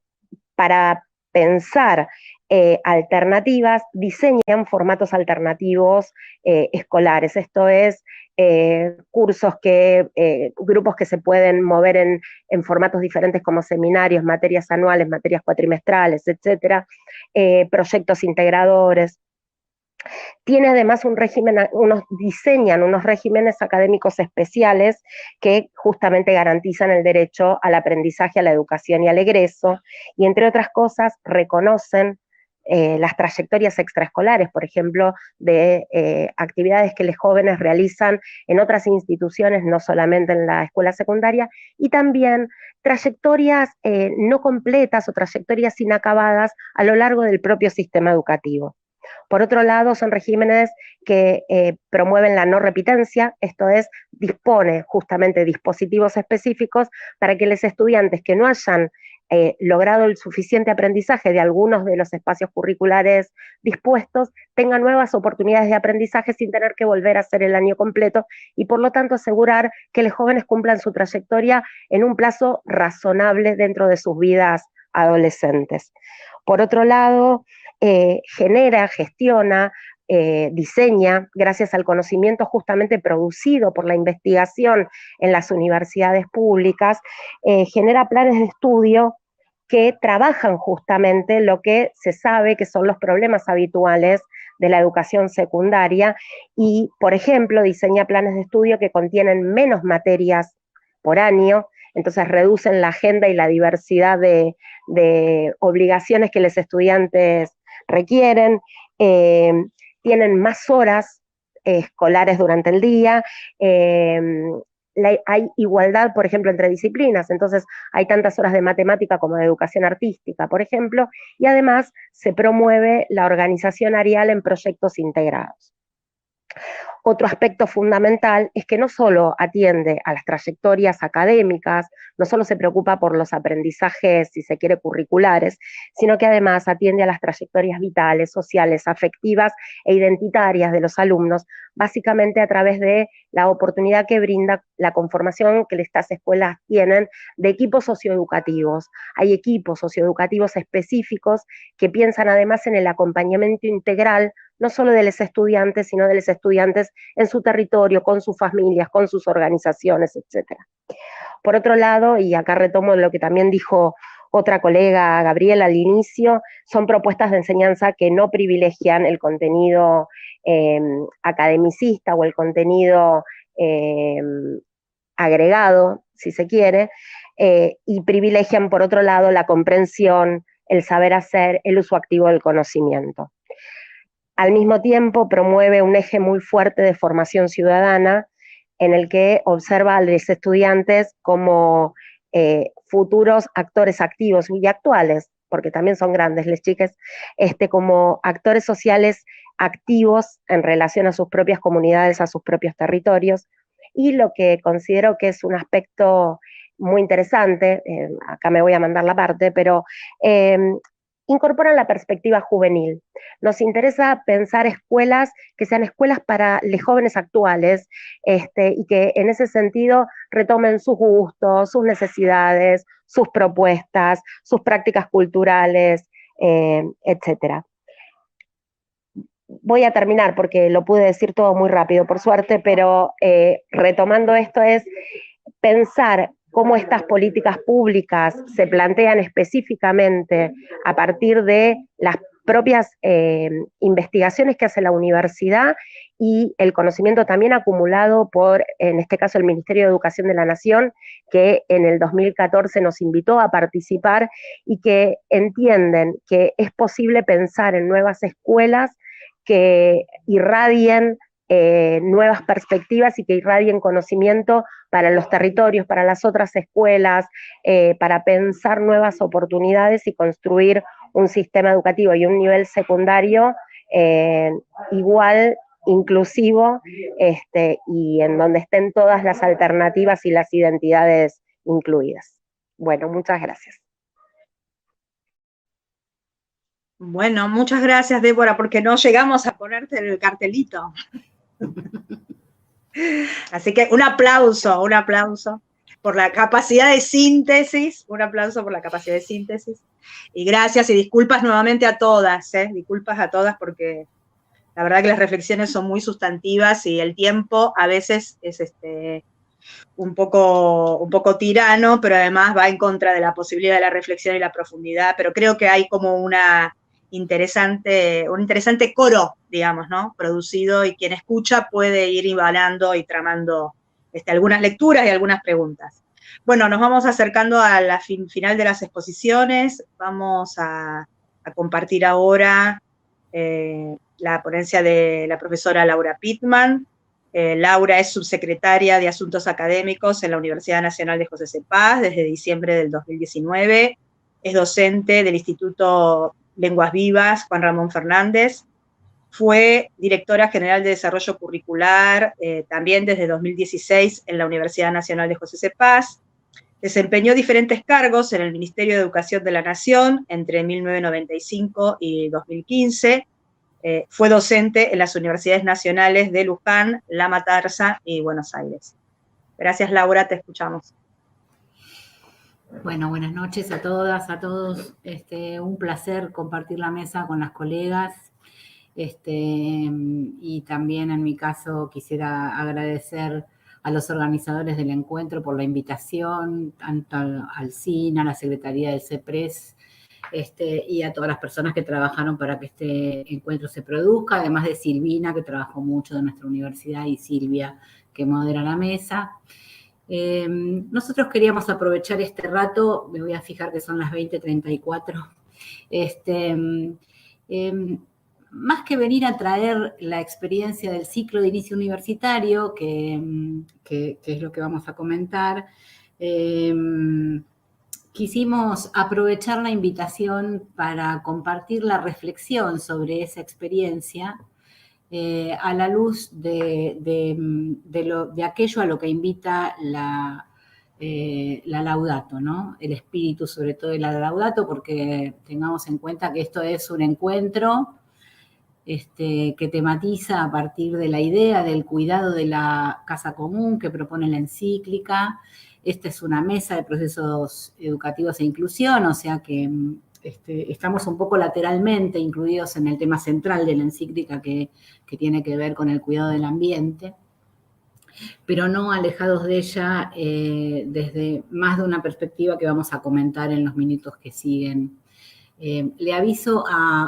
para pensar alternativas, diseñan formatos alternativos escolares, esto es, cursos grupos que se pueden mover en formatos diferentes como seminarios, materias anuales, materias cuatrimestrales, etcétera, proyectos integradores. Tiene además diseñan unos regímenes académicos especiales que justamente garantizan el derecho al aprendizaje, a la educación y al egreso, y entre otras cosas reconocen las trayectorias extraescolares, por ejemplo, de actividades que los jóvenes realizan en otras instituciones, no solamente en la escuela secundaria, y también trayectorias no completas o trayectorias inacabadas a lo largo del propio sistema educativo. Por otro lado, son regímenes que promueven la no repitencia, esto es, dispone justamente dispositivos específicos para que los estudiantes que no hayan logrado el suficiente aprendizaje de algunos de los espacios curriculares dispuestos, tengan nuevas oportunidades de aprendizaje sin tener que volver a hacer el año completo y por lo tanto asegurar que los jóvenes cumplan su trayectoria en un plazo razonable dentro de sus vidas adolescentes. Por otro lado, genera, gestiona, diseña, gracias al conocimiento justamente producido por la investigación en las universidades públicas, genera planes de estudio que trabajan justamente lo que se sabe que son los problemas habituales de la educación secundaria y, por ejemplo, diseña planes de estudio que contienen menos materias por año, entonces reducen la agenda y la diversidad de obligaciones que los estudiantes requieren, tienen más horas escolares durante el día, hay igualdad, por ejemplo, entre disciplinas, entonces hay tantas horas de matemática como de educación artística, por ejemplo, y además se promueve la organización arial en proyectos integrados. Otro aspecto fundamental es que no solo atiende a las trayectorias académicas, no solo se preocupa por los aprendizajes, si se quiere, curriculares, sino que además atiende a las trayectorias vitales, sociales, afectivas e identitarias de los alumnos, básicamente a través de la oportunidad que brinda la conformación que estas escuelas tienen de equipos socioeducativos. Hay equipos socioeducativos específicos que piensan además en el acompañamiento integral no solo de los estudiantes, sino de los estudiantes en su territorio, con sus familias, con sus organizaciones, etc. Por otro lado, y acá retomo lo que también dijo otra colega, Gabriela, al inicio, son propuestas de enseñanza que no privilegian el contenido academicista o el contenido agregado, si se quiere, y privilegian, por otro lado, la comprensión, el saber hacer, el uso activo del conocimiento. Al mismo tiempo promueve un eje muy fuerte de formación ciudadana en el que observa a los estudiantes como futuros actores activos y actuales, porque también son grandes las chicas, como actores sociales activos en relación a sus propias comunidades, a sus propios territorios, y lo que considero que es un aspecto muy interesante, acá me voy a mandar la parte, pero incorporan la perspectiva juvenil. Nos interesa pensar escuelas que sean escuelas para los jóvenes actuales y que en ese sentido retomen sus gustos, sus necesidades, sus propuestas, sus prácticas culturales, etc. voy a terminar porque lo pude decir todo muy rápido, por suerte, pero retomando esto es pensar cómo estas políticas públicas se plantean específicamente a partir de las propias investigaciones que hace la universidad y el conocimiento también acumulado por, en este caso, el Ministerio de Educación de la Nación, que en el 2014 nos invitó a participar y que entienden que es posible pensar en nuevas escuelas que irradien nuevas perspectivas y que irradien conocimiento para los territorios, para las otras escuelas, para pensar nuevas oportunidades y construir un sistema educativo y un nivel secundario igual, inclusivo, y en donde estén todas las alternativas y las identidades incluidas. Bueno, muchas gracias. Bueno, muchas gracias, Débora, porque no llegamos a ponerte el cartelito. Así que un aplauso por la capacidad de síntesis, un aplauso por la capacidad de síntesis. Y gracias y disculpas nuevamente a todas, disculpas a todas porque la verdad que las reflexiones son muy sustantivas y el tiempo a veces es un poco tirano, pero además va en contra de la posibilidad de la reflexión y la profundidad, pero creo que hay como un interesante coro, digamos, ¿no? Producido, y quien escucha puede ir hilvanando y tramando algunas lecturas y algunas preguntas. Bueno, nos vamos acercando a la final de las exposiciones. Vamos a compartir ahora la ponencia de la profesora Laura Pittman. Laura es subsecretaria de Asuntos Académicos en la Universidad Nacional de José C. Paz desde diciembre del 2019. Es docente del Instituto Lenguas Vivas Juan Ramón Fernández. Fue directora general de Desarrollo Curricular también desde 2016 en la Universidad Nacional de José C. Paz. Desempeñó diferentes cargos en el Ministerio de Educación de la Nación entre 1995 y 2015. Fue docente en las universidades nacionales de Luján, La Matanza y Buenos Aires. Gracias, Laura, te escuchamos. Bueno, buenas noches a todas, a todos. Un placer compartir la mesa con las colegas. Y también en mi caso quisiera agradecer a los organizadores del encuentro por la invitación, tanto al CIN, a la Secretaría del CEPRES, y a todas las personas que trabajaron para que este encuentro se produzca, además de Silvina, que trabajó mucho de nuestra universidad, y Silvia, que modera la mesa. Nosotros queríamos aprovechar este rato, me voy a fijar que son las 20:34, más que venir a traer la experiencia del ciclo de inicio universitario, que es lo que vamos a comentar, quisimos aprovechar la invitación para compartir la reflexión sobre esa experiencia a la luz de aquello a lo que invita la Laudato, ¿no? El espíritu sobre todo de la Laudato, porque tengamos en cuenta que esto es un encuentro que tematiza a partir de la idea del cuidado de la casa común que propone la encíclica. Esta es una mesa de procesos educativos e inclusión, o sea que estamos un poco lateralmente incluidos en el tema central de la encíclica que tiene que ver con el cuidado del ambiente, pero no alejados de ella desde más de una perspectiva que vamos a comentar en los minutos que siguen. Le aviso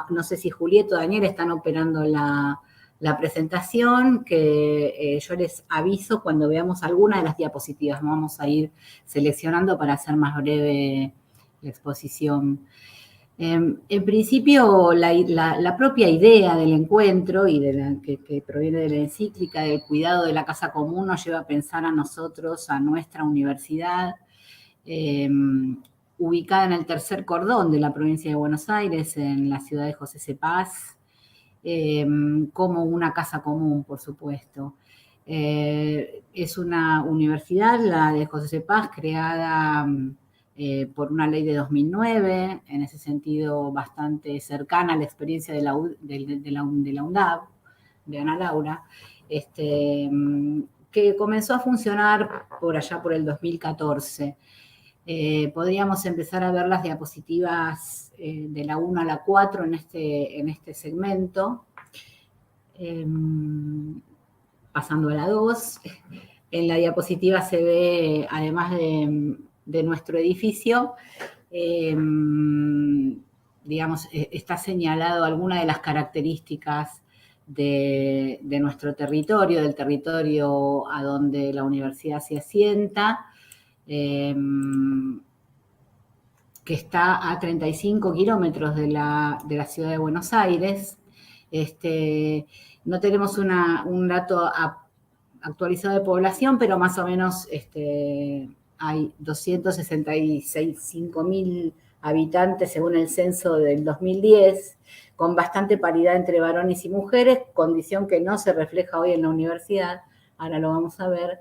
no sé si Julieta o Daniel están operando la presentación, que yo les aviso cuando veamos alguna de las diapositivas. Vamos a ir seleccionando para hacer más breve la exposición. En principio, la propia idea del encuentro y que proviene de la encíclica del cuidado de la casa común nos lleva a pensar a nosotros, a nuestra universidad, ubicada en el tercer cordón de la provincia de Buenos Aires, en la ciudad de José C. Paz, como una casa común, por supuesto. Es una universidad, la de José C. Paz, creada por una ley de 2009, en ese sentido bastante cercana a la experiencia de la UNDAB, de Ana Laura, que comenzó a funcionar por allá por el 2014. Podríamos empezar a ver las diapositivas de la 1 a la 4 en este segmento. Pasando a la 2, en la diapositiva se ve, además de nuestro edificio, digamos, está señalado alguna de las características de nuestro territorio, del territorio a donde la universidad se asienta, que está a 35 kilómetros de la ciudad de Buenos Aires. No tenemos un dato actualizado de población, pero más o menos hay 265.000 habitantes según el censo del 2010, con bastante paridad entre varones y mujeres, condición que no se refleja hoy en la universidad, ahora lo vamos a ver.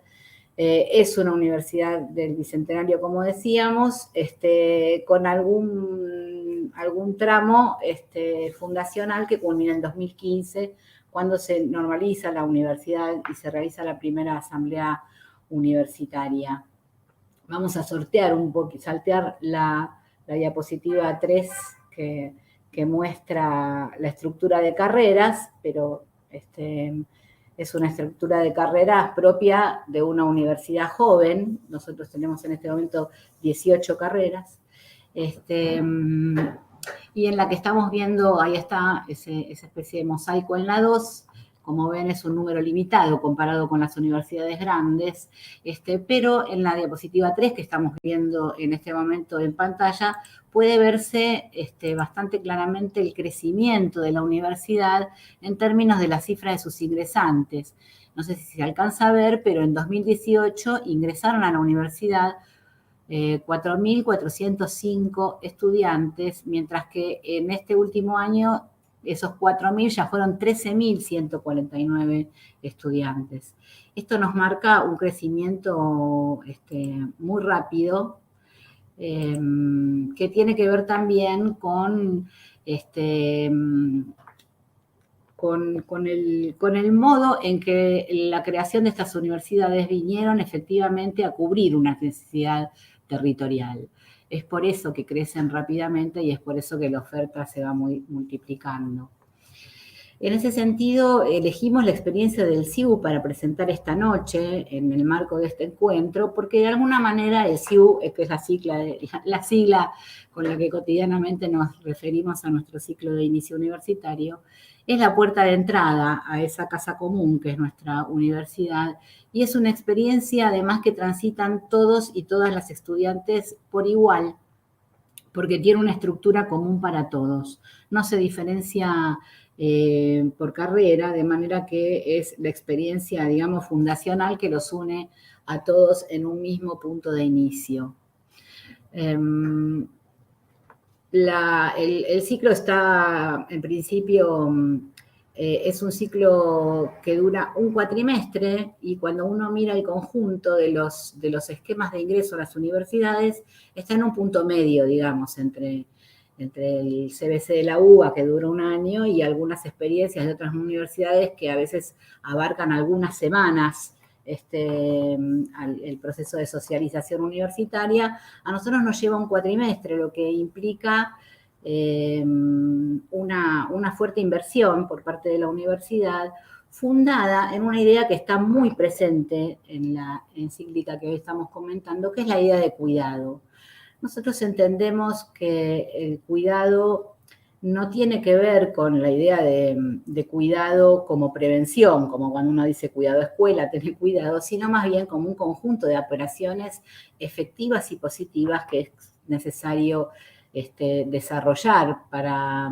Es una universidad del Bicentenario, como decíamos, con algún tramo fundacional que culmina en 2015, cuando se normaliza la universidad y se realiza la primera asamblea universitaria. Vamos a sortear un poco, saltear la diapositiva 3 que muestra la estructura de carreras, pero es una estructura de carreras propia de una universidad joven. Nosotros tenemos en este momento 18 carreras. Y en la que estamos viendo, ahí está esa especie de mosaico en la 2. Como ven, es un número limitado comparado con las universidades grandes, pero en la diapositiva 3 que estamos viendo en este momento en pantalla, puede verse bastante claramente el crecimiento de la universidad en términos de la cifra de sus ingresantes. No sé si se alcanza a ver, pero en 2018 ingresaron a la universidad 4.405 estudiantes, mientras que en este último año esos 4.000 ya fueron 13.149 estudiantes. Esto nos marca un crecimiento muy rápido, que tiene que ver también con el modo en que la creación de estas universidades vinieron efectivamente a cubrir una necesidad territorial. Es por eso que crecen rápidamente y es por eso que la oferta se va multiplicando. En ese sentido, elegimos la experiencia del CIU para presentar esta noche en el marco de este encuentro, porque de alguna manera el CIU, que es la sigla con la que cotidianamente nos referimos a nuestro ciclo de inicio universitario, es la puerta de entrada a esa casa común que es nuestra universidad, y es una experiencia además que transitan todos y todas las estudiantes por igual, porque tiene una estructura común para todos. No se diferencia por carrera, de manera que es la experiencia, digamos, fundacional que los une a todos en un mismo punto de inicio. El ciclo está, en principio, es un ciclo que dura un cuatrimestre, y cuando uno mira el conjunto de los esquemas de ingreso a las universidades, está en un punto medio, digamos, entre el CBC de la UBA, que dura un año, y algunas experiencias de otras universidades que a veces abarcan algunas semanas el proceso de socialización universitaria. A nosotros nos lleva un cuatrimestre, lo que implica una fuerte inversión por parte de la universidad, fundada en una idea que está muy presente en la encíclica que hoy estamos comentando, que es la idea de cuidado. Nosotros entendemos que el cuidado no tiene que ver con la idea de cuidado como prevención, como cuando uno dice cuidado escuela, tener cuidado, sino más bien como un conjunto de operaciones efectivas y positivas que es necesario desarrollar para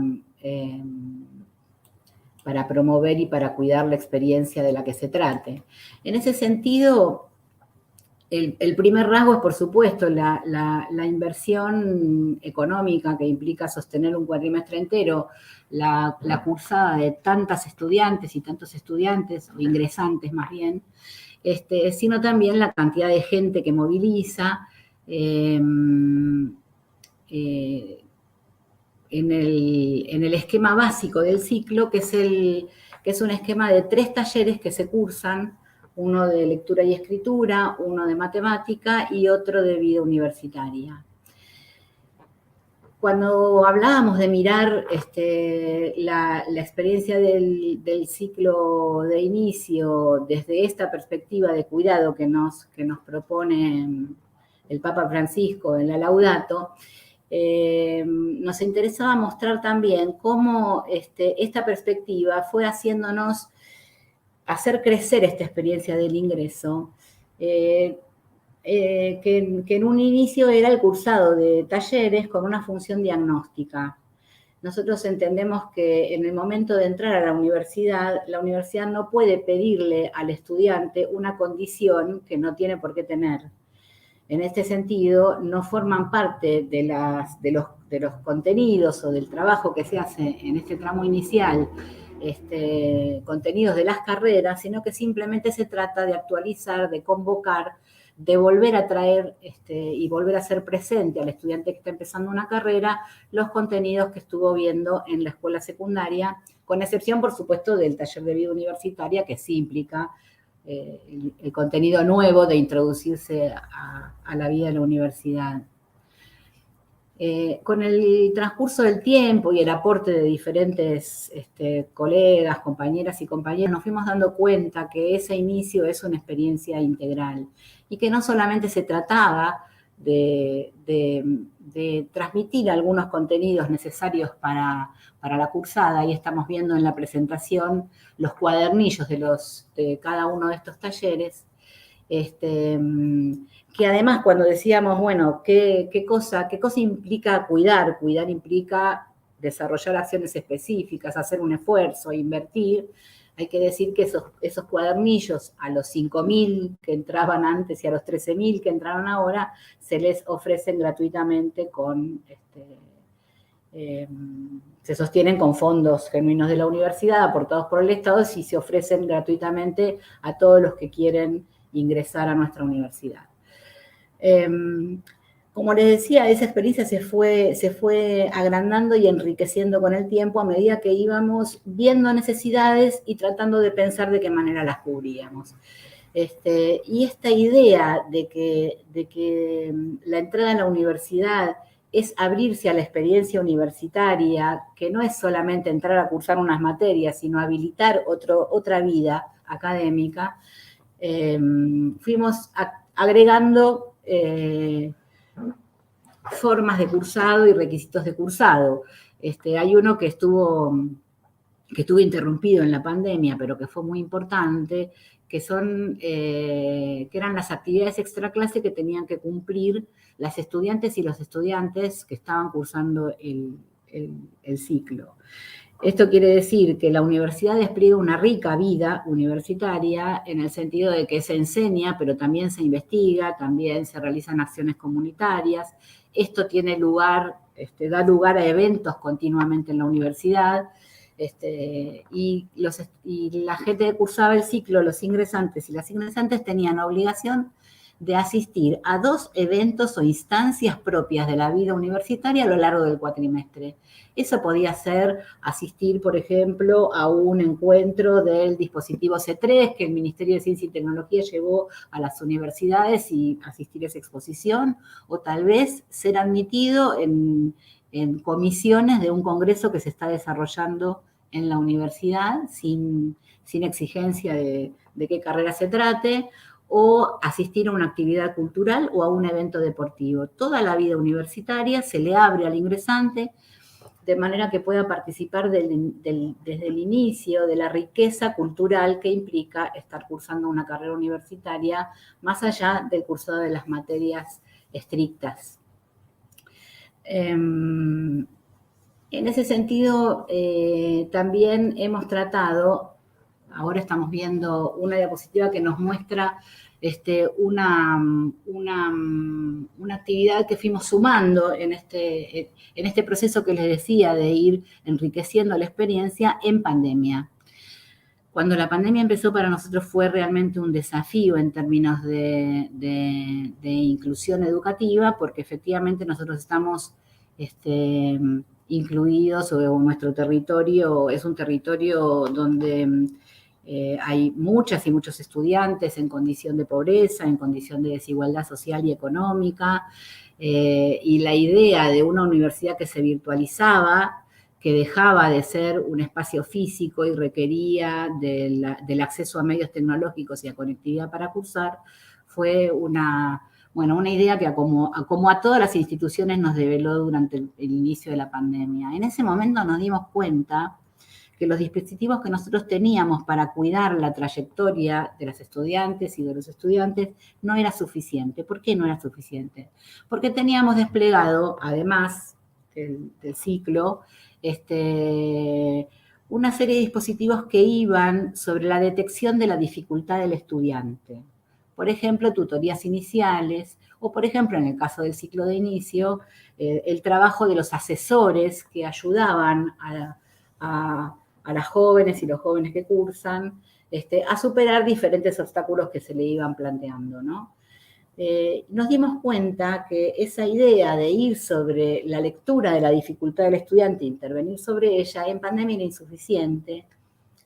promover y para cuidar la experiencia de la que se trate. En ese sentido, el primer rasgo es, por supuesto, la inversión económica que implica sostener un cuatrimestre entero, la cursada de tantas estudiantes y tantos estudiantes, o ingresantes más bien, sino también la cantidad de gente que moviliza, en el esquema básico del ciclo, que es un esquema de 3 talleres que se cursan, uno de lectura y escritura, uno de matemática y otro de vida universitaria. Cuando hablábamos de mirar la experiencia del ciclo de inicio desde esta perspectiva de cuidado que nos propone el Papa Francisco en la Laudato, nos interesaba mostrar también cómo esta perspectiva fue haciéndonos hacer crecer esta experiencia del ingreso, que en un inicio era el cursado de talleres con una función diagnóstica. Nosotros entendemos que en el momento de entrar a la universidad no puede pedirle al estudiante una condición que no tiene por qué tener. En este sentido, no forman parte de los contenidos o del trabajo que se hace en este tramo inicial, contenidos de las carreras, sino que simplemente se trata de actualizar, de convocar, de volver a traer y volver a hacer presente al estudiante que está empezando una carrera los contenidos que estuvo viendo en la escuela secundaria, con excepción, por supuesto, del taller de vida universitaria, que sí implica el contenido nuevo de introducirse a la vida de la universidad. Con el transcurso del tiempo y el aporte de diferentes colegas, compañeras y compañeros, nos fuimos dando cuenta que ese inicio es una experiencia integral y que no solamente se trataba de transmitir algunos contenidos necesarios para la cursada. Ahí estamos viendo en la presentación los cuadernillos de cada uno de estos talleres, que además cuando decíamos, bueno, ¿qué cosa implica cuidar? Cuidar implica desarrollar acciones específicas, hacer un esfuerzo, invertir. Hay que decir que esos cuadernillos a los 5.000 que entraban antes y a los 13.000 que entraron ahora, se les ofrecen gratuitamente se sostienen con fondos genuinos de la universidad, aportados por el Estado, y se ofrecen gratuitamente a todos los que quieren ingresar a nuestra universidad. Como les decía, esa experiencia se fue agrandando y enriqueciendo con el tiempo a medida que íbamos viendo necesidades y tratando de pensar de qué manera las cubríamos. Y esta idea de que la entrada en la universidad es abrirse a la experiencia universitaria, que no es solamente entrar a cursar unas materias, sino habilitar otra vida académica, fuimos agregando formas de cursado y requisitos de cursado. Hay uno que estuvo interrumpido en la pandemia, pero que fue muy importante, que eran las actividades extraclase que tenían que cumplir las estudiantes y los estudiantes que estaban cursando el ciclo. Esto quiere decir que la universidad despliega una rica vida universitaria en el sentido de que se enseña, pero también se investiga, también se realizan acciones comunitarias. Esto tiene lugar, da lugar a eventos continuamente en la universidad. Y la gente que cursaba el ciclo, los ingresantes y las ingresantes, tenían obligación de asistir a 2 eventos o instancias propias de la vida universitaria a lo largo del cuatrimestre. Eso podía ser asistir, por ejemplo, a un encuentro del dispositivo C3 que el Ministerio de Ciencia y Tecnología llevó a las universidades y asistir a esa exposición, o tal vez ser admitido en comisiones de un congreso que se está desarrollando en la universidad sin exigencia de qué carrera se trate, o asistir a una actividad cultural o a un evento deportivo. Toda la vida universitaria se le abre al ingresante de manera que pueda participar desde el inicio de la riqueza cultural que implica estar cursando una carrera universitaria, más allá del cursado de las materias estrictas. En ese sentido, también hemos tratado, ahora estamos viendo una diapositiva que nos muestra una actividad que fuimos sumando en este proceso que les decía de ir enriqueciendo la experiencia en pandemia. Cuando la pandemia empezó, para nosotros fue realmente un desafío en términos de inclusión educativa, porque efectivamente nosotros estamos incluidos, o nuestro territorio es un territorio donde hay muchas y muchos estudiantes en condición de pobreza, en condición de desigualdad social y económica, y la idea de una universidad que se virtualizaba, que dejaba de ser un espacio físico y requería del acceso a medios tecnológicos y a conectividad para cursar, fue una idea que como a todas las instituciones nos develó durante el inicio de la pandemia. En ese momento nos dimos cuenta que los dispositivos que nosotros teníamos para cuidar la trayectoria de las estudiantes y de los estudiantes no era suficiente. ¿Por qué no era suficiente? Porque teníamos desplegado, además del ciclo, una serie de dispositivos que iban sobre la detección de la dificultad del estudiante. Por ejemplo, tutorías iniciales, o por ejemplo, en el caso del ciclo de inicio, el trabajo de los asesores que ayudaban a las jóvenes y los jóvenes que cursan a superar diferentes obstáculos que se le iban planteando, ¿no? Nos dimos cuenta que esa idea de ir sobre la lectura de la dificultad del estudiante e intervenir sobre ella en pandemia era insuficiente,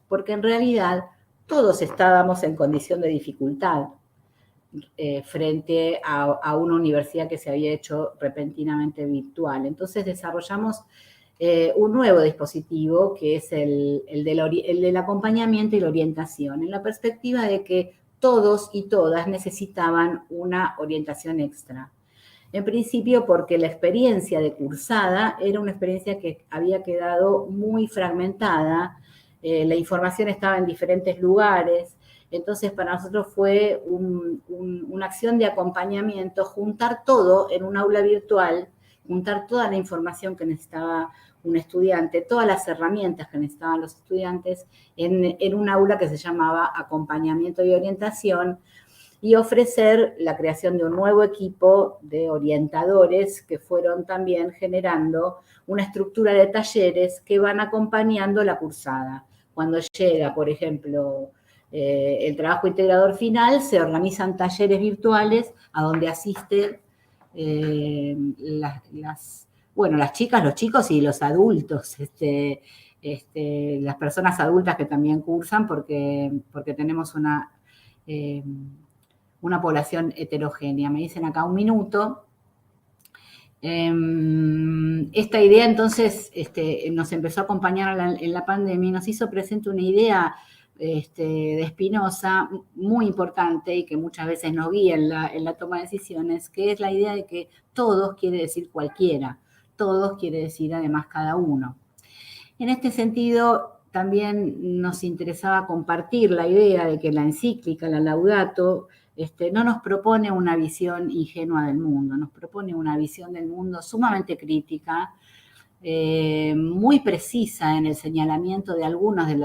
porque en realidad todos estábamos en condición de dificultad frente a una universidad que se había hecho repentinamente virtual. Entonces desarrollamos un nuevo dispositivo que es el del acompañamiento y la orientación, en la perspectiva de que todos y todas necesitaban una orientación extra. En principio porque la experiencia de cursada era una experiencia que había quedado muy fragmentada, la información estaba en diferentes lugares, entonces para nosotros fue una acción de acompañamiento, juntar todo en un aula virtual, juntar toda la información que necesitaba un estudiante, todas las herramientas que necesitaban los estudiantes en un aula que se llamaba Acompañamiento y Orientación, y ofrecer la creación de un nuevo equipo de orientadores que fueron también generando una estructura de talleres que van acompañando la cursada. Cuando llega, por ejemplo, el trabajo integrador final, se organizan talleres virtuales a donde asisten las chicas, los chicos y los adultos, las personas adultas que también cursan porque tenemos una población heterogénea. Me dicen acá un minuto. Esta idea entonces nos empezó a acompañar en la pandemia y nos hizo presente una idea de Spinoza muy importante y que muchas veces nos guía en la toma de decisiones, que es la idea de que todos quiere decir cualquiera, todos quiere decir además cada uno. En este sentido, también nos interesaba compartir la idea de que la encíclica, la Laudato, no nos propone una visión ingenua del mundo, nos propone una visión del mundo sumamente crítica, muy precisa en el señalamiento de algunos de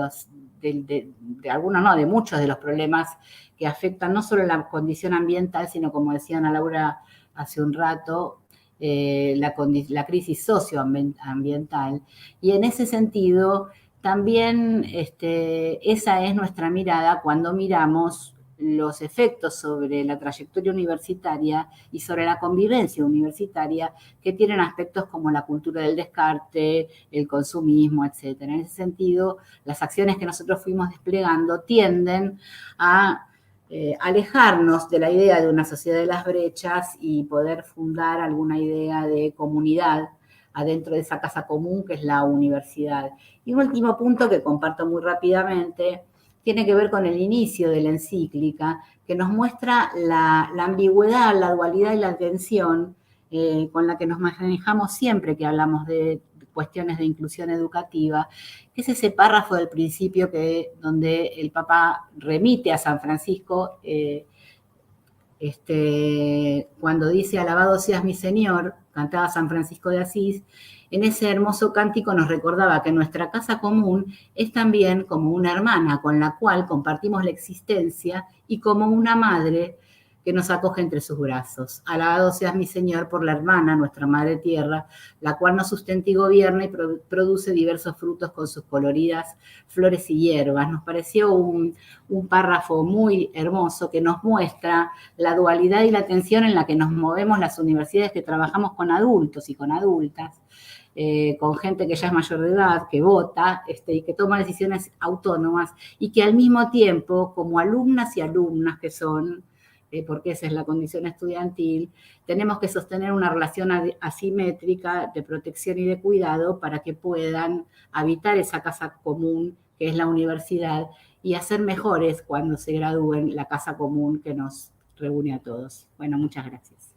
muchos de los problemas que afectan no solo la condición ambiental, sino, como decía Ana Laura hace un rato, la crisis socioambiental. Y en ese sentido, también esa es nuestra mirada cuando miramos los efectos sobre la trayectoria universitaria y sobre la convivencia universitaria que tienen aspectos como la cultura del descarte, el consumismo, etc. En ese sentido, las acciones que nosotros fuimos desplegando tienden a alejarnos de la idea de una sociedad de las brechas y poder fundar alguna idea de comunidad adentro de esa casa común que es la universidad. Y un último punto que comparto muy rápidamente tiene que ver con el inicio de la encíclica, que nos muestra la ambigüedad, la dualidad y la tensión con la que nos manejamos siempre que hablamos de cuestiones de inclusión educativa, que es ese párrafo del principio donde el Papa remite a San Francisco cuando dice «Alabado seas mi Señor», cantaba San Francisco de Asís. En ese hermoso cántico nos recordaba que nuestra casa común es también como una hermana con la cual compartimos la existencia y como una madre que nos acoge entre sus brazos. Alabado seas mi Señor por la hermana, nuestra Madre Tierra, la cual nos sustenta y gobierna y produce diversos frutos con sus coloridas flores y hierbas. Nos pareció un párrafo muy hermoso que nos muestra la dualidad y la tensión en la que nos movemos las universidades que trabajamos con adultos y con adultas, con gente que ya es mayor de edad, que vota y que toma decisiones autónomas y que al mismo tiempo, como alumnas y alumnas que son, porque esa es la condición estudiantil, tenemos que sostener una relación asimétrica de protección y de cuidado para que puedan habitar esa casa común que es la universidad y hacer mejores cuando se gradúen la casa común que nos reúne a todos. Bueno, muchas gracias.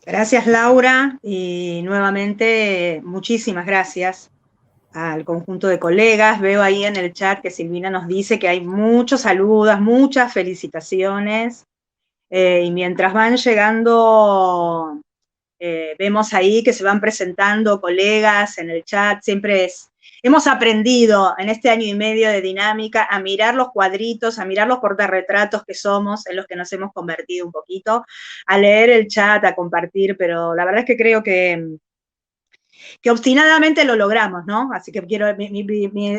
Gracias, Laura, y nuevamente muchísimas gracias al conjunto de colegas. Veo ahí en el chat que Silvina nos dice que hay muchos saludos, muchas felicitaciones, y mientras van llegando, vemos ahí que se van presentando colegas en el chat. Hemos aprendido en este año y medio de dinámica a mirar los cuadritos, a mirar los portarretratos que somos, en los que nos hemos convertido un poquito, a leer el chat, a compartir, pero la verdad es que creo que obstinadamente lo logramos, ¿no? Así que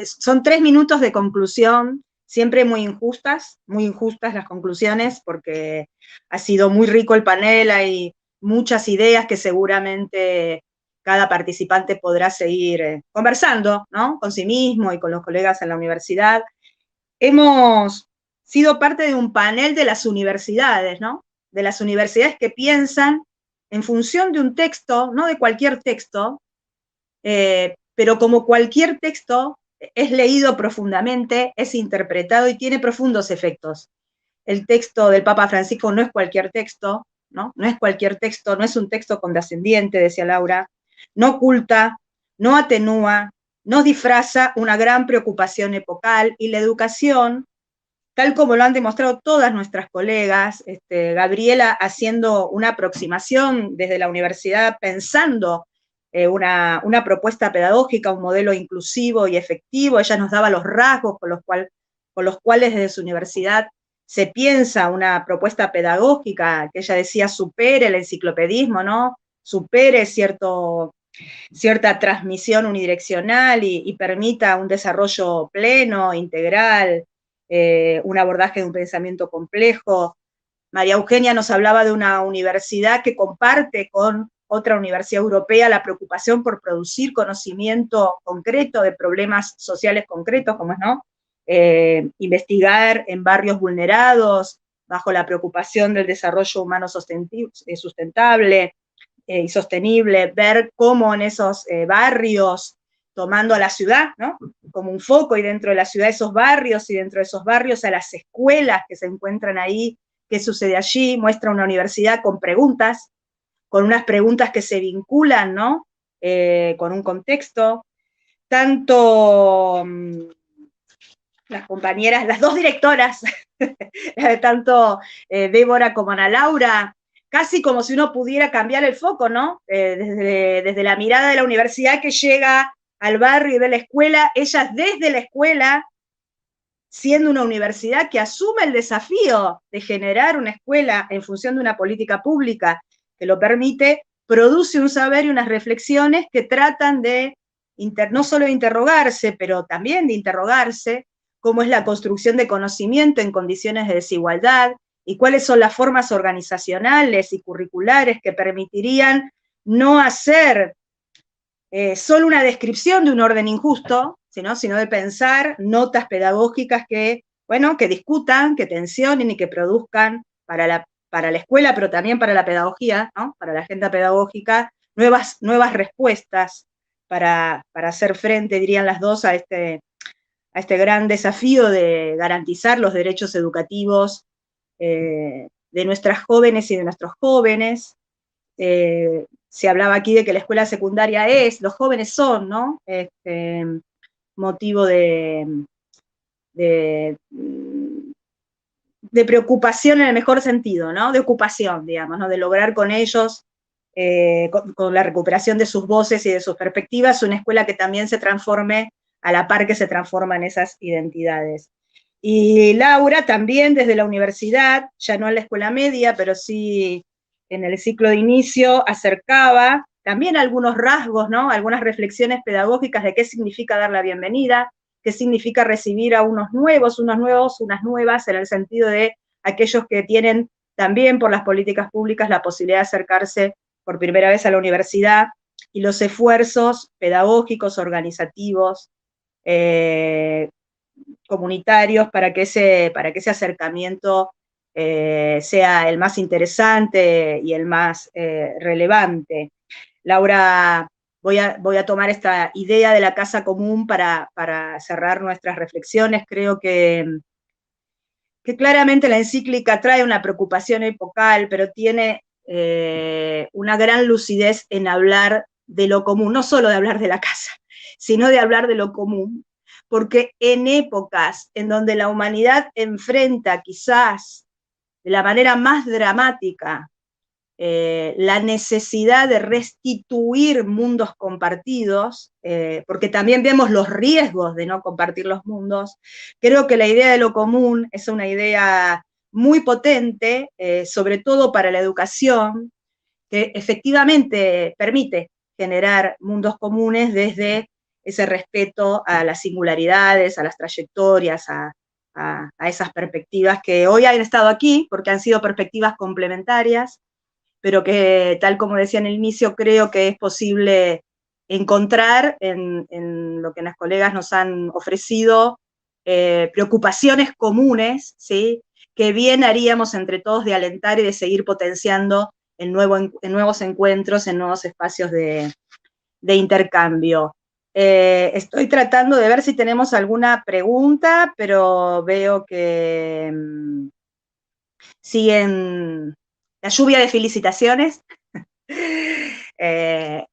son 3 minutos de conclusión, siempre muy injustas las conclusiones, porque ha sido muy rico el panel, hay muchas ideas que seguramente cada participante podrá seguir conversando, ¿no? Con sí mismo y con los colegas en la universidad. Hemos sido parte de un panel de las universidades, ¿no? De las universidades que piensan en función de un texto, no de cualquier texto, pero como cualquier texto, es leído profundamente, es interpretado y tiene profundos efectos. El texto del Papa Francisco no es cualquier texto, ¿no? No es cualquier texto, no es un texto condescendiente, decía Laura, no oculta, no atenúa, no disfraza una gran preocupación epocal, y la educación, tal como lo han demostrado todas nuestras colegas, Gabriela haciendo una aproximación desde la universidad, pensando una propuesta pedagógica, un modelo inclusivo y efectivo. Ella nos daba los rasgos con los cuales desde su universidad se piensa una propuesta pedagógica que ella decía supere el enciclopedismo, ¿no? Supere cierta transmisión unidireccional y permita un desarrollo pleno, integral, un abordaje de un pensamiento complejo. María Eugenia nos hablaba de una universidad que comparte con otra universidad europea la preocupación por producir conocimiento concreto de problemas sociales concretos, como es, ¿no? Investigar en barrios vulnerados, bajo la preocupación del desarrollo humano sustentable y sostenible, ver cómo en esos barrios, tomando a la ciudad, ¿no? Como un foco, y dentro de la ciudad esos barrios, y dentro de esos barrios a las escuelas que se encuentran ahí, qué sucede allí. Muestra una universidad con preguntas, con unas preguntas que se vinculan, ¿no? Con un contexto. Tanto las compañeras, las 2 directoras, tanto Débora como Ana Laura, casi como si uno pudiera cambiar el foco, ¿no? Desde la mirada de la universidad que llega al barrio y de la escuela, ellas desde la escuela, siendo una universidad que asume el desafío de generar una escuela en función de una política pública que lo permite, produce un saber y unas reflexiones que tratan de, no solo de interrogarse, pero también de interrogarse cómo es la construcción de conocimiento en condiciones de desigualdad, y cuáles son las formas organizacionales y curriculares que permitirían no hacer solo una descripción de un orden injusto, sino de pensar notas pedagógicas que, bueno, que discutan, que tensionen y que produzcan para la escuela, pero también para la pedagogía, ¿no? Para la agenda pedagógica, nuevas respuestas para hacer frente, dirían las 2, a este gran desafío de garantizar los derechos educativos de nuestras jóvenes y de nuestros jóvenes. Se hablaba aquí de que la escuela secundaria los jóvenes son, ¿no? Motivo de preocupación en el mejor sentido, ¿no? De ocupación, digamos, ¿no? De lograr con ellos, con la recuperación de sus voces y de sus perspectivas, una escuela que también se transforme a la par que se transforman esas identidades. Y Laura también desde la universidad, ya no en la escuela media, pero sí en el ciclo de inicio, acercaba también algunos rasgos, ¿no? Algunas reflexiones pedagógicas de qué significa dar la bienvenida, qué significa recibir a unas nuevas, en el sentido de aquellos que tienen también por las políticas públicas la posibilidad de acercarse por primera vez a la universidad, y los esfuerzos pedagógicos, organizativos, comunitarios para que ese acercamiento sea el más interesante y el más relevante. Laura, voy a tomar esta idea de la casa común para cerrar nuestras reflexiones. Creo que claramente la encíclica trae una preocupación epocal, pero tiene una gran lucidez en hablar de lo común, no solo de hablar de la casa, sino de hablar de lo común, porque en épocas en donde la humanidad enfrenta quizás de la manera más dramática la necesidad de restituir mundos compartidos, porque también vemos los riesgos de no compartir los mundos, creo que la idea de lo común es una idea muy potente, sobre todo para la educación, que efectivamente permite generar mundos comunes desde ese respeto a las singularidades, a las trayectorias, a esas perspectivas que hoy han estado aquí, porque han sido perspectivas complementarias, pero que, tal como decía en el inicio, creo que es posible encontrar en lo que las colegas nos han ofrecido preocupaciones comunes, ¿sí?, que bien haríamos entre todos de alentar y de seguir potenciando en nuevos encuentros, en nuevos espacios de intercambio. Estoy tratando de ver si tenemos alguna pregunta, pero veo que siguen la lluvia de felicitaciones.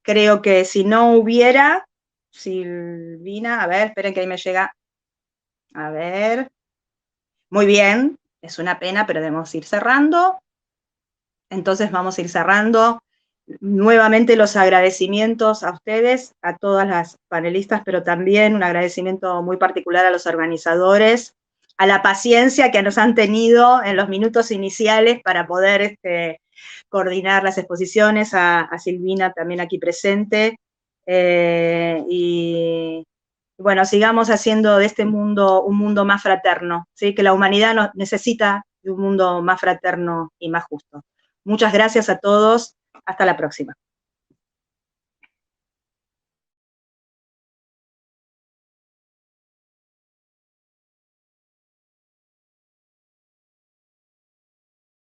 Creo que si no hubiera, Silvina, a ver, esperen que ahí me llega. A ver. Muy bien, es una pena, pero debemos ir cerrando. Entonces vamos a ir cerrando. Nuevamente los agradecimientos a ustedes, a todas las panelistas, pero también un agradecimiento muy particular a los organizadores, a la paciencia que nos han tenido en los minutos iniciales para poder coordinar las exposiciones, a Silvina también aquí presente, y bueno, sigamos haciendo de este mundo un mundo más fraterno, ¿sí?, que la humanidad necesita de un mundo más fraterno y más justo. Muchas gracias a todos, hasta la próxima.